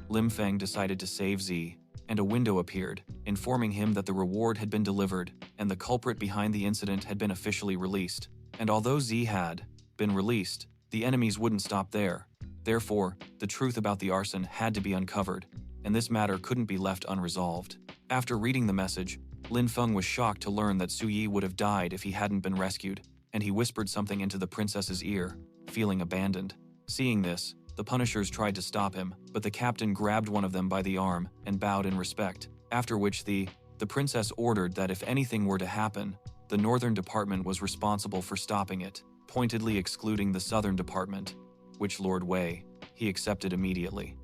Lim Feng decided to save Z, and a window appeared, informing him that the reward had been delivered and the culprit behind the incident had been officially released. And although Z had been released, the enemies wouldn't stop there. Therefore, the truth about the arson had to be uncovered, and this matter couldn't be left unresolved. After reading the message, Lin Feng was shocked to learn that Su Yi would have died if he hadn't been rescued, and he whispered something into the princess's ear, feeling abandoned. Seeing this, the Punishers tried to stop him, but the captain grabbed one of them by the arm and bowed in respect, after which the princess ordered that if anything were to happen, the Northern Department was responsible for stopping it, pointedly excluding the Southern Department, which Lord Wei, he accepted immediately.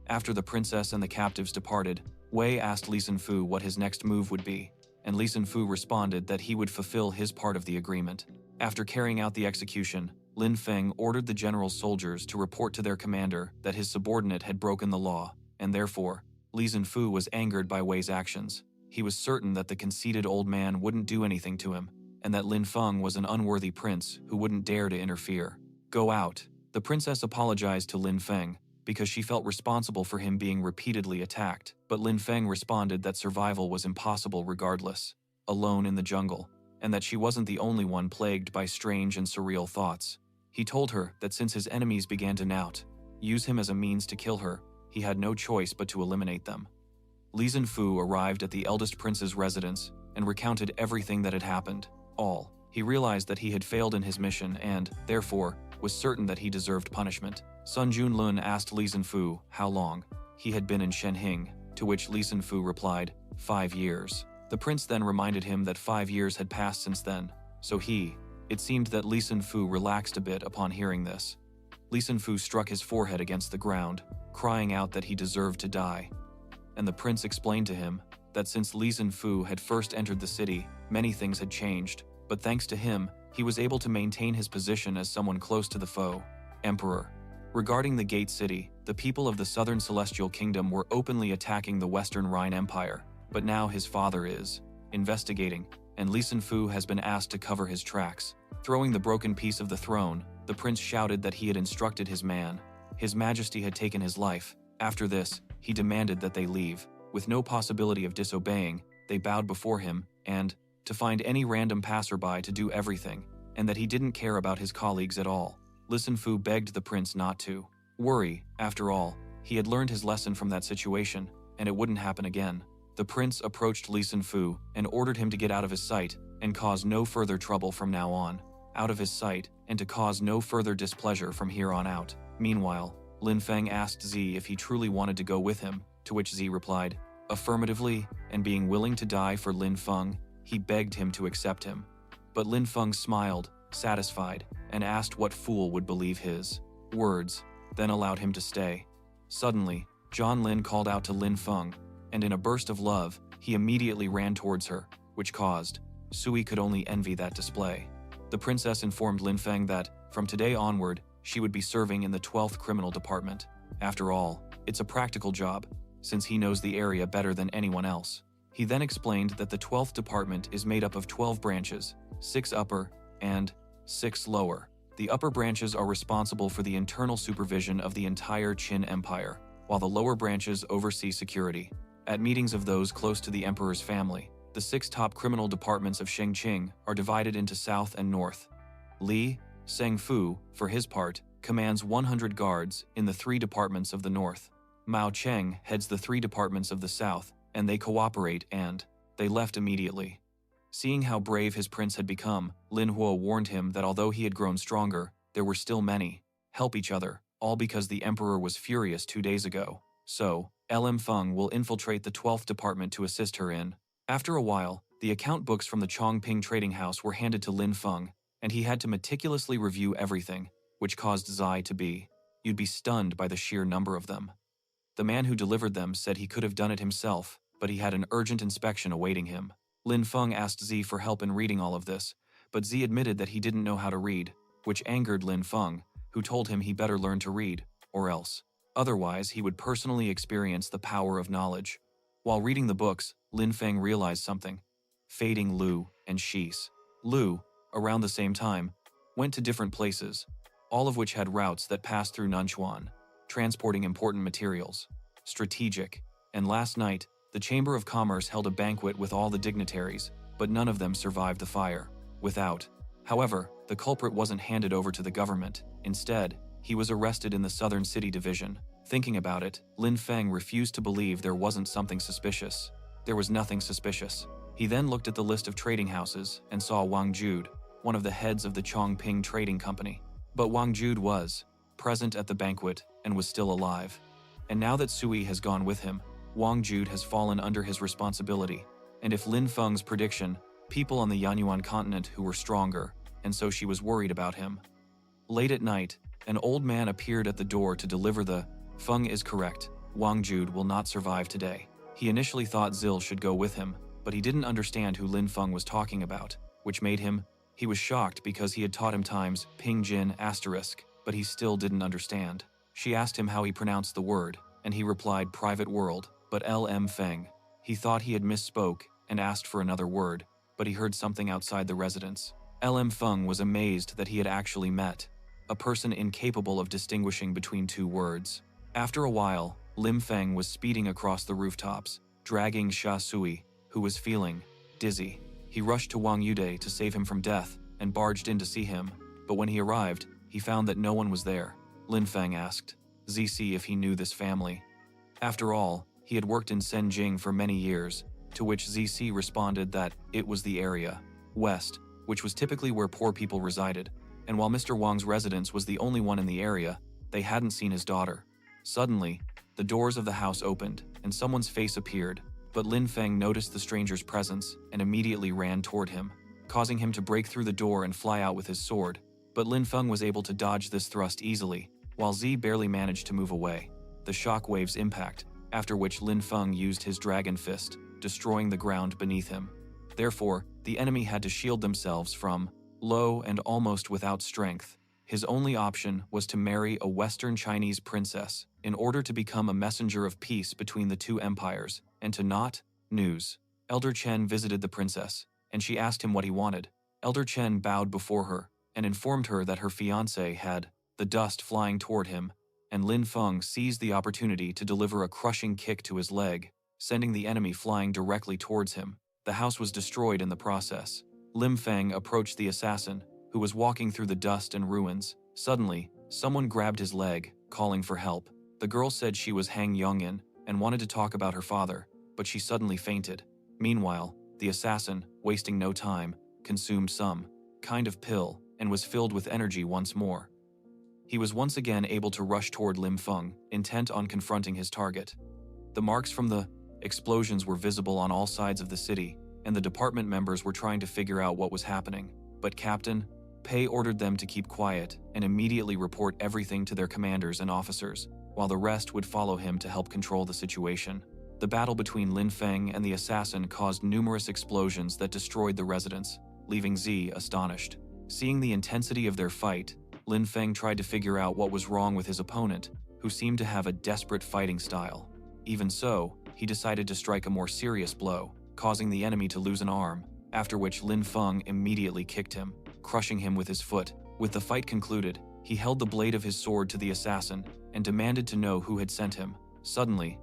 After the princess and the captives departed, Wei asked Li Sanfu what his next move would be, and Li Sanfu responded that he would fulfill his part of the agreement. After carrying out the execution, Lin Feng ordered the general soldiers to report to their commander that his subordinate had broken the law, and therefore, Li Sanfu was angered by Wei's actions. He was certain that the conceited old man wouldn't do anything to him, and that Lin Feng was an unworthy prince who wouldn't dare to interfere. Go out. The princess apologized to Lin Feng because she felt responsible for him being repeatedly attacked, but Lin Feng responded that survival was impossible regardless, alone in the jungle, and that she wasn't the only one plagued by strange and surreal thoughts. He told her that since his enemies began to use him as a means to kill her, he had no choice but to eliminate them. Li Sanfu arrived at the eldest prince's residence and recounted everything that had happened. He realized that he had failed in his mission and, therefore, was certain that he deserved punishment. Sun Junlun asked Li Sanfu how long he had been in Shenhing, to which Li Sanfu replied, 5 years. The prince then reminded him that 5 years had passed since then, so it seemed that Li Sanfu relaxed a bit upon hearing this. Li Sanfu struck his forehead against the ground, crying out that he deserved to die. And the prince explained to him that since Li Sanfu had first entered the city, many things had changed, but thanks to him, he was able to maintain his position as someone close to the foe, Emperor. Regarding the Gate City, the people of the Southern Celestial Kingdom were openly attacking the Western Rhine Empire, but now his father is investigating, and Li Sanfu has been asked to cover his tracks. Throwing the broken piece of the throne, the prince shouted that he had instructed his man. His Majesty had taken his life. After this, he demanded that they leave. With no possibility of disobeying, they bowed before him, and to find any random passerby to do everything, and that he didn't care about his colleagues at all. Li Sanfu begged the prince not to worry. After all, he had learned his lesson from that situation, and it wouldn't happen again. The prince approached Li Sanfu and ordered him to get out of his sight and cause no further trouble from now on. Out of his sight, and to cause no further displeasure from here on out. Meanwhile, Lin Feng asked Z if he truly wanted to go with him, to which Z replied affirmatively, and being willing to die for Lin Feng, he begged him to accept him. But Lin Feng smiled, satisfied, and asked what fool would believe his words, then allowed him to stay. Suddenly, John Lin called out to Lin Feng, and in a burst of love, he immediately ran towards her, which caused Sui could only envy that display. The princess informed Lin Feng that, from today onward, she would be serving in the 12th Criminal Department. After all, it's a practical job, since he knows the area better than anyone else. He then explained that the 12th Department is made up of 12 branches, 6 upper and 6 lower. The upper branches are responsible for the internal supervision of the entire Qin Empire, while the lower branches oversee security. At meetings of those close to the emperor's family, the 6 top criminal departments of Shengqing are divided into south and north. Li Sengfu, for his part, commands 100 guards in the 3 departments of the north. Mao Cheng heads the 3 departments of the south, and they cooperate and they left immediately. Seeing how brave his prince had become, Lin Huo warned him that although he had grown stronger, there were still many. Help each other, all because the emperor was furious 2 days ago. So, LM Feng will infiltrate the 12th department to assist her in. After a while, the account books from the Chongping trading house were handed to Lin Feng, and he had to meticulously review everything, which caused Zai to be. You'd be stunned by the sheer number of them. The man who delivered them said he could have done it himself, but he had an urgent inspection awaiting him. Lin Feng asked Zi for help in reading all of this, but Zi admitted that he didn't know how to read, which angered Lin Feng, who told him he better learn to read, or else. Otherwise, he would personally experience the power of knowledge. While reading the books, Lin Feng realized something. Fading Lu and Shis. Lu, around the same time, went to different places, all of which had routes that passed through Nanchuan, transporting important materials. Strategic. And last night, the Chamber of Commerce held a banquet with all the dignitaries, but none of them survived the fire. However, the culprit wasn't handed over to the government. Instead, he was arrested in the Southern City Division. Thinking about it, Lin Feng refused to believe there wasn't something suspicious. There was nothing suspicious. He then looked at the list of trading houses and saw Wang Jude, one of the heads of the Chongping Trading Company. But Wang Jude was present at the banquet and was still alive. And now that Sui has gone with him, Wang Jude has fallen under his responsibility. And if Lin Feng's prediction, people on the Yanyuan continent who were stronger, and so she was worried about him. Late at night, an old man appeared at the door to deliver the Feng is correct, Wang Jude will not survive today. He initially thought Zil should go with him, but he didn't understand who Lin Feng was talking about, which made him. He was shocked because he had taught him times Ping Jin asterisk, but he still didn't understand. She asked him how he pronounced the word, and he replied private world, but LM Feng. He thought he had misspoke and asked for another word, but he heard something outside the residence. LM Feng was amazed that he had actually met a person incapable of distinguishing between two words. After a while, Lim Feng was speeding across the rooftops, dragging Xia Sui, who was feeling dizzy. He rushed to Wang Yude to save him from death and barged in to see him, but when he arrived, he found that no one was there. Lin Feng asked ZC if he knew this family. After all, he had worked in Senjing for many years, to which ZC responded that it was the area west, which was typically where poor people resided, and while Mr. Wang's residence was the only one in the area, they hadn't seen his daughter. Suddenly, the doors of the house opened, and someone's face appeared, but Lin Feng noticed the stranger's presence and immediately ran toward him, causing him to break through the door and fly out with his sword. But Lin Feng was able to dodge this thrust easily, while Z barely managed to move away. The shockwave's impact, after which Lin Feng used his dragon fist, destroying the ground beneath him. Therefore, the enemy had to shield themselves from low and almost without strength. His only option was to marry a Western Chinese princess in order to become a messenger of peace between the two empires, and to not news. Elder Chen visited the princess, and she asked him what he wanted. Elder Chen bowed before her and informed her that her fiancé had the dust flying toward him, and Lin Feng seized the opportunity to deliver a crushing kick to his leg, sending the enemy flying directly towards him. The house was destroyed in the process. Lim Feng approached the assassin, who was walking through the dust and ruins. Suddenly, someone grabbed his leg, calling for help. The girl said she was Hang Yongin and wanted to talk about her father, but she suddenly fainted. Meanwhile, the assassin, wasting no time, consumed some kind of pill and was filled with energy once more. He was once again able to rush toward Lim Feng, intent on confronting his target. The marks from the explosions were visible on all sides of the city, and the department members were trying to figure out what was happening. But Captain Pei ordered them to keep quiet and immediately report everything to their commanders and officers, while the rest would follow him to help control the situation. The battle between Lin Feng and the assassin caused numerous explosions that destroyed the residence, leaving Z astonished. Seeing the intensity of their fight, Lin Feng tried to figure out what was wrong with his opponent, who seemed to have a desperate fighting style. Even so, he decided to strike a more serious blow, causing the enemy to lose an arm, after which Lin Feng immediately kicked him, crushing him with his foot. With the fight concluded, he held the blade of his sword to the assassin and demanded to know who had sent him. Suddenly,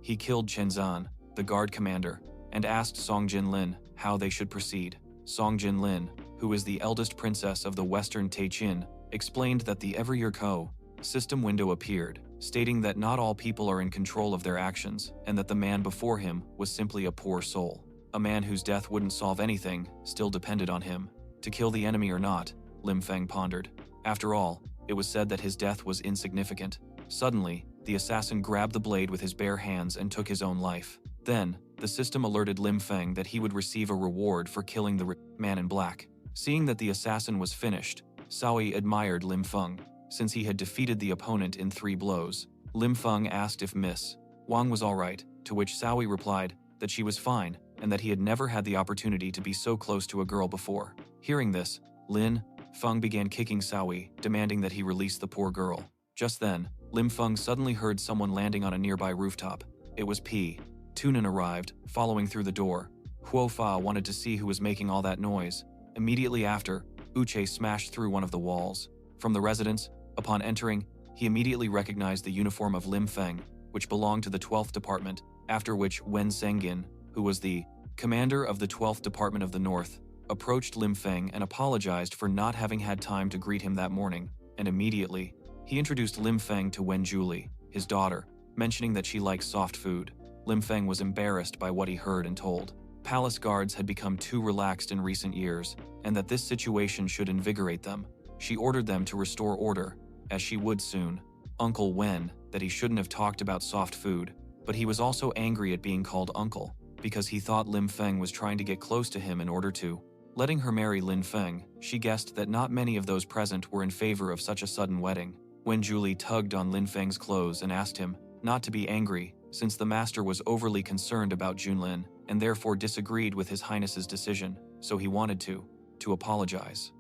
he killed Chen Zan, the guard commander, and asked Song Jinlin how they should proceed. Song Jinlin, who is the eldest princess of the Western Taichin, explained that the Everyear Co. system window appeared, stating that not all people are in control of their actions and that the man before him was simply a poor soul. A man whose death wouldn't solve anything still depended on him. To kill the enemy or not, Lim Feng pondered. After all, it was said that his death was insignificant. Suddenly, the assassin grabbed the blade with his bare hands and took his own life. Then, the system alerted Lim Feng that he would receive a reward for killing the man in black. Seeing that the assassin was finished, Saoi admired Lim Feng, since he had defeated the opponent in 3 blows. Lim Feng asked if Miss Wang was alright, to which Saoi replied that she was fine and that he had never had the opportunity to be so close to a girl before. Hearing this, Lin Feng began kicking Saoi, demanding that he release the poor girl. Just then, Lim Feng suddenly heard someone landing on a nearby rooftop. It was P. Tunan arrived, following through the door. Huo Fa wanted to see who was making all that noise. Immediately after, Uche smashed through one of the walls. From the residence, upon entering, he immediately recognized the uniform of Lim Feng, which belonged to the 12th Department, after which Wen Senggin, who was the commander of the 12th Department of the North, approached Lim Feng and apologized for not having had time to greet him that morning, and immediately, he introduced Lim Feng to Wen Julie, his daughter, mentioning that she likes soft food. Lim Feng was embarrassed by what he heard and told. Palace guards had become too relaxed in recent years, and that this situation should invigorate them. She ordered them to restore order, as she would soon. Uncle Wen, that he shouldn't have talked about soft food, but he was also angry at being called uncle, because he thought Lim Feng was trying to get close to him in order to letting her marry Lin Feng. She guessed that not many of those present were in favor of such a sudden wedding. When Julie tugged on Lin Feng's clothes and asked him not to be angry, since the master was overly concerned about Junlin and therefore disagreed with His Highness's decision, so he wanted to apologize.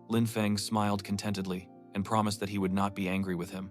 Lin Feng smiled contentedly and promised that he would not be angry with him.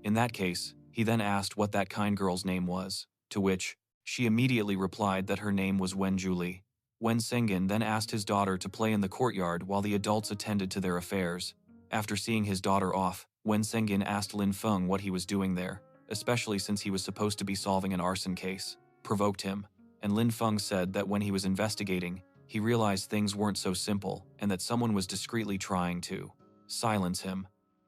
In that case, he then asked what that kind girl's name was, to which she immediately replied that her name was Wen Julie. Wen Senggin then asked his daughter to play in the courtyard while the adults attended to their affairs. After seeing his daughter off, Wen Senggin asked Lin Feng what he was doing there, especially since he was supposed to be solving an arson case, provoked him, and Lin Feng said that when he was investigating, he realized things weren't so simple and that someone was discreetly trying to silence him.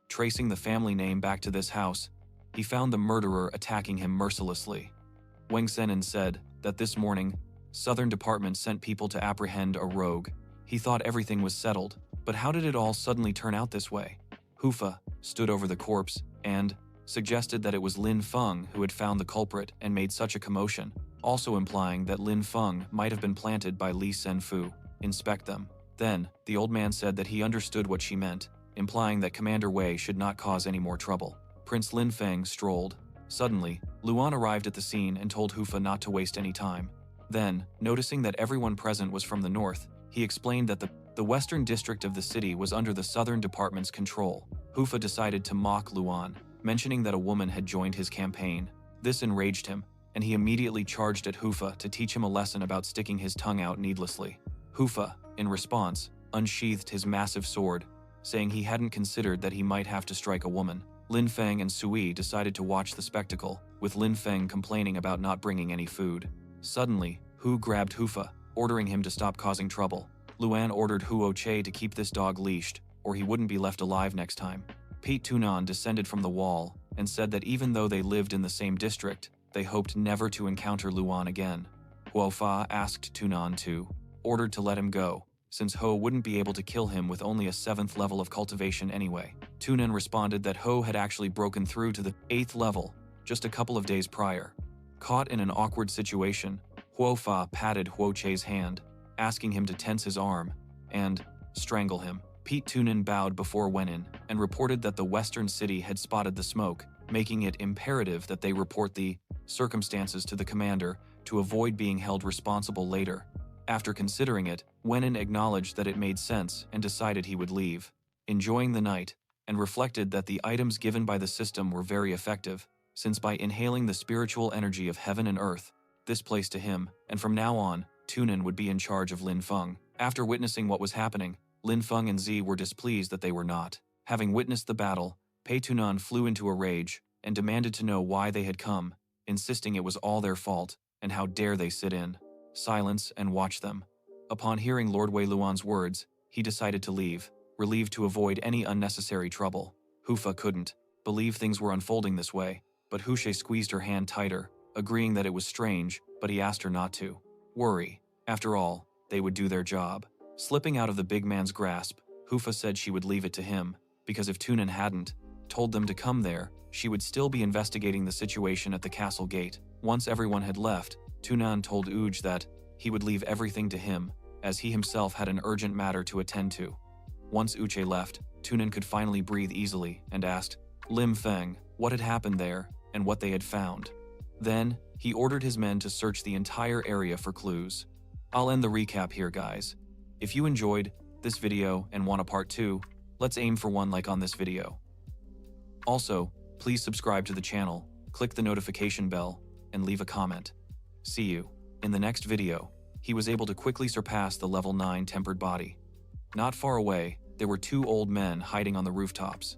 Tracing the family name back to this house, he found the murderer attacking him mercilessly. Wang Senin said that this morning, Southern Department sent people to apprehend a rogue. He thought everything was settled, but how did it all suddenly turn out this way? Hufa stood over the corpse and suggested that it was Lin Feng who had found the culprit and made such a commotion, also implying that Lin Feng might have been planted by Li Senfu. Inspect them. Then, the old man said that he understood what she meant, implying that Commander Wei should not cause any more trouble. Prince Lin Feng strolled. Suddenly, Luan arrived at the scene and told Hufa not to waste any time. Then, noticing that everyone present was from the north, he explained that the western district of the city was under the southern department's control. Hufa decided to mock Luan, mentioning that a woman had joined his campaign. This enraged him, and he immediately charged at Hufa to teach him a lesson about sticking his tongue out needlessly. Hufa, in response, unsheathed his massive sword, saying he hadn't considered that he might have to strike a woman. Lin Feng and Sui decided to watch the spectacle, with Lin Feng complaining about not bringing any food. Suddenly, Hu grabbed Hufa, ordering him to stop causing trouble. Luan ordered Huo Che to keep this dog leashed, or he wouldn't be left alive next time. Pete Tunan descended from the wall and said that even though they lived in the same district, they hoped never to encounter Luan again. Huo Fa asked Tunan to ordered to let him go, since Ho wouldn't be able to kill him with only a 7th level of cultivation anyway. Tunan responded that Ho had actually broken through to the 8th level just a couple of days prior. Caught in an awkward situation, Huo Fa patted Huo Che's hand, asking him to tense his arm and strangle him. Pete Tunan bowed before Wenin and reported that the western city had spotted the smoke, making it imperative that they report the circumstances to the commander to avoid being held responsible later. After considering it, Wenin acknowledged that it made sense and decided he would leave, enjoying the night, and reflected that the items given by the system were very effective, since by inhaling the spiritual energy of heaven and earth, this place to him, and from now on, Tunan would be in charge of Lin Feng. After witnessing what was happening, Lin Feng and Zi were displeased that they were not. Having witnessed the battle, Pei Tunan flew into a rage and demanded to know why they had come, insisting it was all their fault, and how dare they sit in silence and watch them. Upon hearing Lord Wei Luan's words, he decided to leave, relieved to avoid any unnecessary trouble. Hufa couldn't believe things were unfolding this way, but Hushe squeezed her hand tighter, agreeing that it was strange, but he asked her not to worry. After all, they would do their job. Slipping out of the big man's grasp, Hufa said she would leave it to him, because if Tunan hadn't told them to come there, she would still be investigating the situation at the castle gate. Once everyone had left, Tunan told Uj that he would leave everything to him, as he himself had an urgent matter to attend to. Once Uche left, Tunan could finally breathe easily and asked Lim Feng what had happened there and what they had found. Then, he ordered his men to search the entire area for clues. I'll end the recap here, guys. If you enjoyed this video and want a part 2, let's aim for 1 like on this video. Also, please subscribe to the channel, click the notification bell, and leave a comment. See you. In the next video, he was able to quickly surpass the level 9 tempered body. Not far away, there were 2 old men hiding on the rooftops.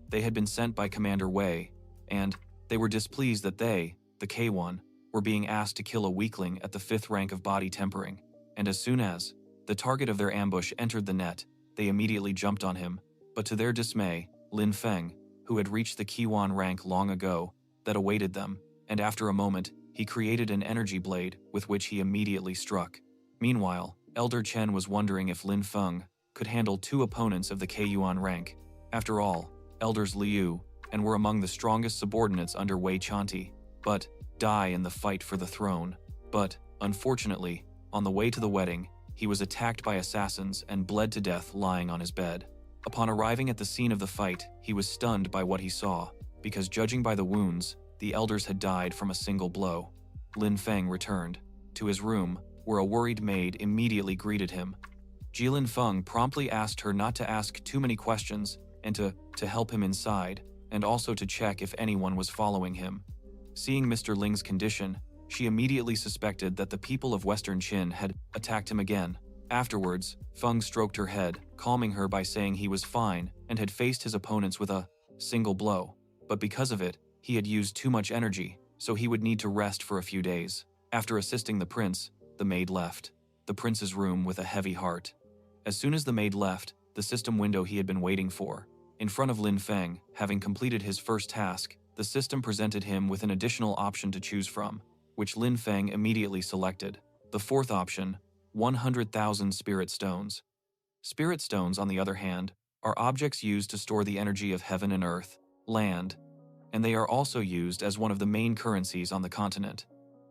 They had been sent by Commander Wei, and they were displeased that they, the K1, were being asked to kill a weakling at the 5th rank of body tempering, and as soon as the target of their ambush entered the net, they immediately jumped on him, but to their dismay, Lin Feng, who had reached the Kiwan rank long ago, that awaited them, and after a moment, he created an energy blade with which he immediately struck. Meanwhile, Elder Chen was wondering if Lin Feng could handle 2 opponents of the Kyuan rank. After all, Elders Liu and were among the strongest subordinates under Wei Chanti, but die in the fight for the throne. But, unfortunately, on the way to the wedding, he was attacked by assassins and bled to death lying on his bed. Upon arriving at the scene of the fight, he was stunned by what he saw, because judging by the wounds, the elders had died from a single blow. Lin Feng returned to his room, where a worried maid immediately greeted him. Jilin Feng promptly asked her not to ask too many questions and to help him inside, and also to check if anyone was following him. Seeing Mr. Ling's condition, she immediately suspected that the people of Western Qin had attacked him again. Afterwards, Feng stroked her head, calming her by saying he was fine and had faced his opponents with a single blow, but because of it, he had used too much energy, so he would need to rest for a few days. After assisting the prince, the maid left the prince's room with a heavy heart. As soon as the maid left the system window he had been waiting for, in front of Lin Feng, having completed his first task, the system presented him with an additional option to choose from, which Lin Feng immediately selected. The 4th option, 100,000 spirit stones. Spirit stones, on the other hand, are objects used to store the energy of heaven and earth, land, and they are also used as one of the main currencies on the continent.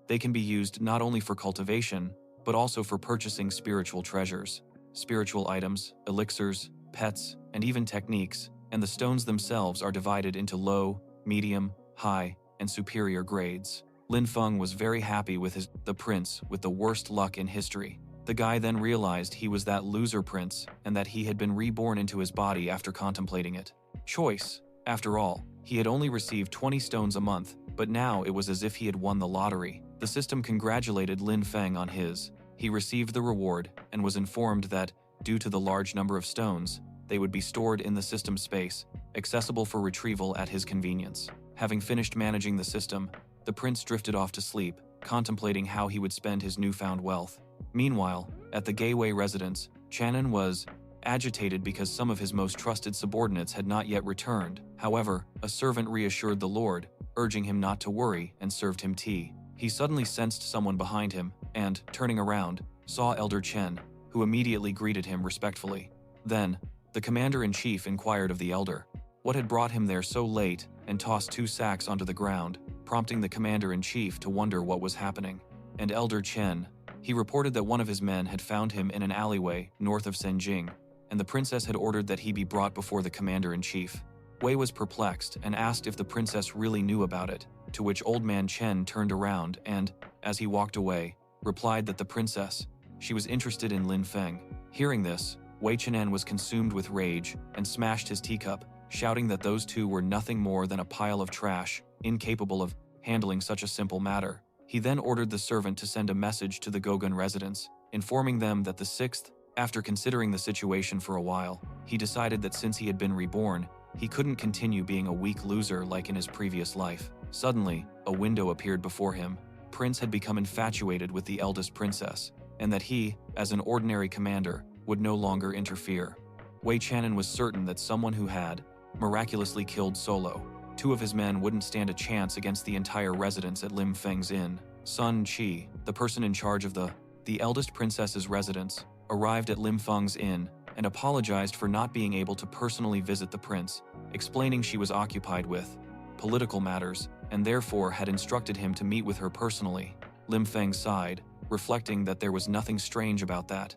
They can be used not only for cultivation, but also for purchasing spiritual treasures, spiritual items, elixirs, pets, and even techniques, and the stones themselves are divided into low, medium, high, and superior grades. Lin Feng was very happy with the prince with the worst luck in history. The guy then realized he was that loser prince and that he had been reborn into his body after contemplating it. Choice. After all, he had only received 20 stones a month, but now it was as if he had won the lottery. The system congratulated Lin Feng on his. He received the reward and was informed that, due to the large number of stones, they would be stored in the system space, accessible for retrieval at his convenience. Having finished managing the system, the prince drifted off to sleep, contemplating how he would spend his newfound wealth. Meanwhile, at the Gateway residence, Channon was agitated because some of his most trusted subordinates had not yet returned. However, a servant reassured the lord, urging him not to worry, and served him tea. He suddenly sensed someone behind him, and, turning around, saw Elder Chen, who immediately greeted him respectfully. Then, the commander-in-chief inquired of the elder what had brought him there so late and tossed 2 sacks onto the ground, prompting the commander-in-chief to wonder what was happening. And Elder Chen, he reported that one of his men had found him in an alleyway north of Senjing, and the princess had ordered that he be brought before the commander-in-chief. Wei was perplexed and asked if the princess really knew about it, to which Old Man Chen turned around and, as he walked away, replied that the princess, she was interested in Lin Feng. Hearing this, Wei Chenan was consumed with rage and smashed his teacup, shouting that those 2 were nothing more than a pile of trash, incapable of handling such a simple matter. He then ordered the servant to send a message to the Gogun residents, informing them that the 6th, after considering the situation for a while, he decided that since he had been reborn, he couldn't continue being a weak loser like in his previous life. Suddenly, a window appeared before him. Prince had become infatuated with the eldest princess, and that he, as an ordinary commander, would no longer interfere. Wei Channon was certain that someone who had miraculously killed Solo, 2 of his men wouldn't stand a chance against the entire residence at Lim Feng's inn. Sun Qi, the person in charge of the eldest princess's residence, arrived at Lim Feng's inn and apologized for not being able to personally visit the prince, explaining she was occupied with political matters and therefore had instructed him to meet with her personally. Lim Feng sighed, reflecting that there was nothing strange about that,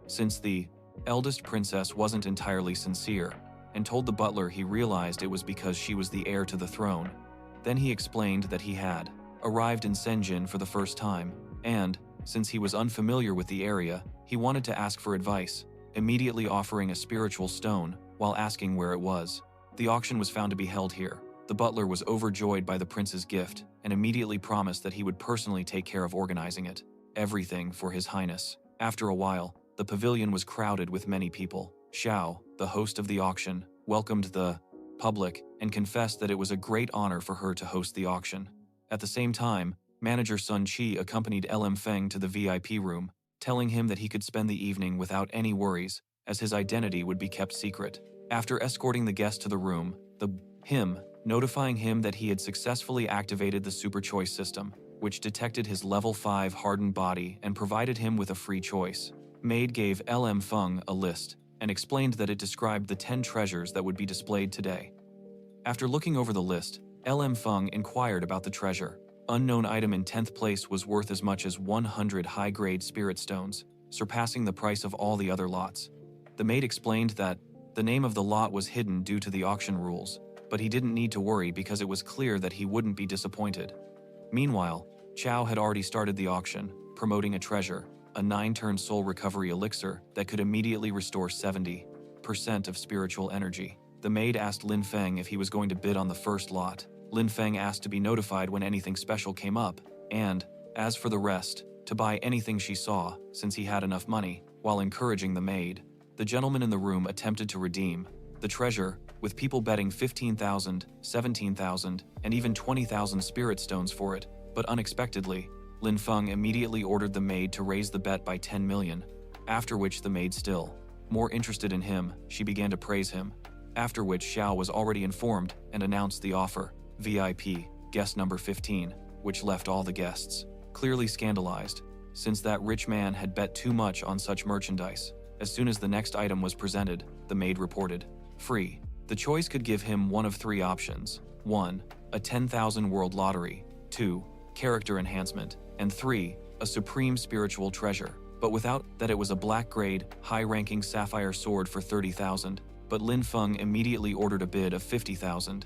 since the eldest princess wasn't entirely sincere, and told the butler he realized it was because she was the heir to the throne. Then he explained that he had arrived in Senjin for the first time, and, since he was unfamiliar with the area, he wanted to ask for advice, immediately offering a spiritual stone while asking where it was. The auction was found to be held here. The butler was overjoyed by the prince's gift and immediately promised that he would personally take care of organizing it. Everything for His Highness. After a while, the pavilion was crowded with many people. Xiao, the host of the auction, welcomed the public and confessed that it was a great honor for her to host the auction. At the same time, manager Sun Qi accompanied Lim Feng to the VIP room, telling him that he could spend the evening without any worries, as his identity would be kept secret. After escorting the guest to the room, notifying him that he had successfully activated the super choice system, which detected his level 5 hardened body and provided him with a free choice. Maid gave Lim Feng a list and explained that it described the 10 treasures that would be displayed today. After looking over the list, Lim Feng inquired about the treasure. Unknown item in 10th place was worth as much as 100 high-grade spirit stones, surpassing the price of all the other lots. The maid explained that the name of the lot was hidden due to the auction rules, but he didn't need to worry because it was clear that he wouldn't be disappointed. Meanwhile, Chao had already started the auction, promoting a treasure, a 9-turn soul recovery elixir that could immediately restore 70% of spiritual energy. The maid asked Lin Feng if he was going to bid on the first lot. Lin Feng asked to be notified when anything special came up, and, as for the rest, to buy anything she saw, since he had enough money, while encouraging the maid. The gentleman in the room attempted to redeem the treasure, with people betting 15,000, 17,000, and even 20,000 spirit stones for it, but unexpectedly, Lin Feng immediately ordered the maid to raise the bet by 10 million, after which the maid, still more interested in him, she began to praise him, after which Xiao was already informed and announced the offer. VIP, guest number 15, which left all the guests clearly scandalized, since that rich man had bet too much on such merchandise. As soon as the next item was presented, the maid reported, free. The choice could give him one of 3 options. 1. A 10,000 world lottery. 2. Character enhancement. And 3. A supreme spiritual treasure. But without that, it was a black-grade, high-ranking sapphire sword for 30,000, but Lin Feng immediately ordered a bid of 50,000.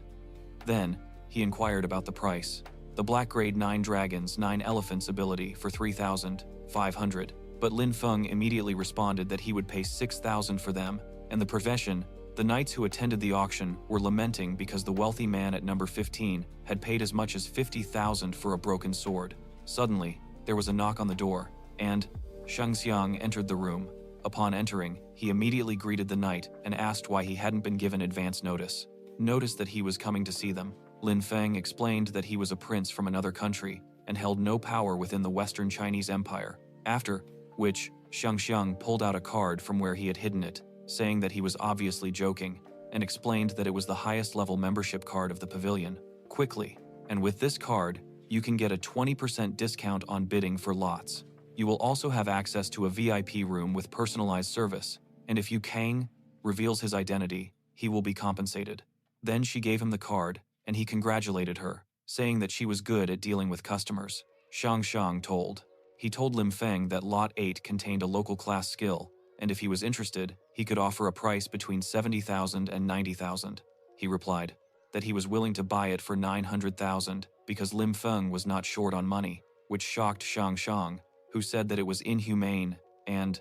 Then, he inquired about the price. The black-grade 9 dragons, 9 elephants ability for 3,500, but Lin Feng immediately responded that he would pay 6,000 for them, and the profession, the knights who attended the auction, were lamenting because the wealthy man at number 15 had paid as much as 50,000 for a broken sword. Suddenly, there was a knock on the door, and Shangxiang entered the room. Upon entering, he immediately greeted the knight and asked why he hadn't been given advance notice. Noticed that he was coming to see them. Lin Feng explained that he was a prince from another country and held no power within the Western Chinese Empire, after which Shangxiang pulled out a card from where he had hidden it, saying that he was obviously joking, and explained that it was the highest level membership card of the pavilion. Quickly, and with this card, you can get a 20% discount on bidding for lots. You will also have access to a VIP room with personalized service, and if Yu Kang reveals his identity, he will be compensated. Then she gave him the card, and he congratulated her, saying that she was good at dealing with customers. Shang told. He told Lim Feng that Lot 8 contained a local class skill, and if he was interested, he could offer a price between 70,000 and 90,000. He replied that he was willing to buy it for 900,000 because Lim Feng was not short on money, which shocked Shang, who said that it was inhumane and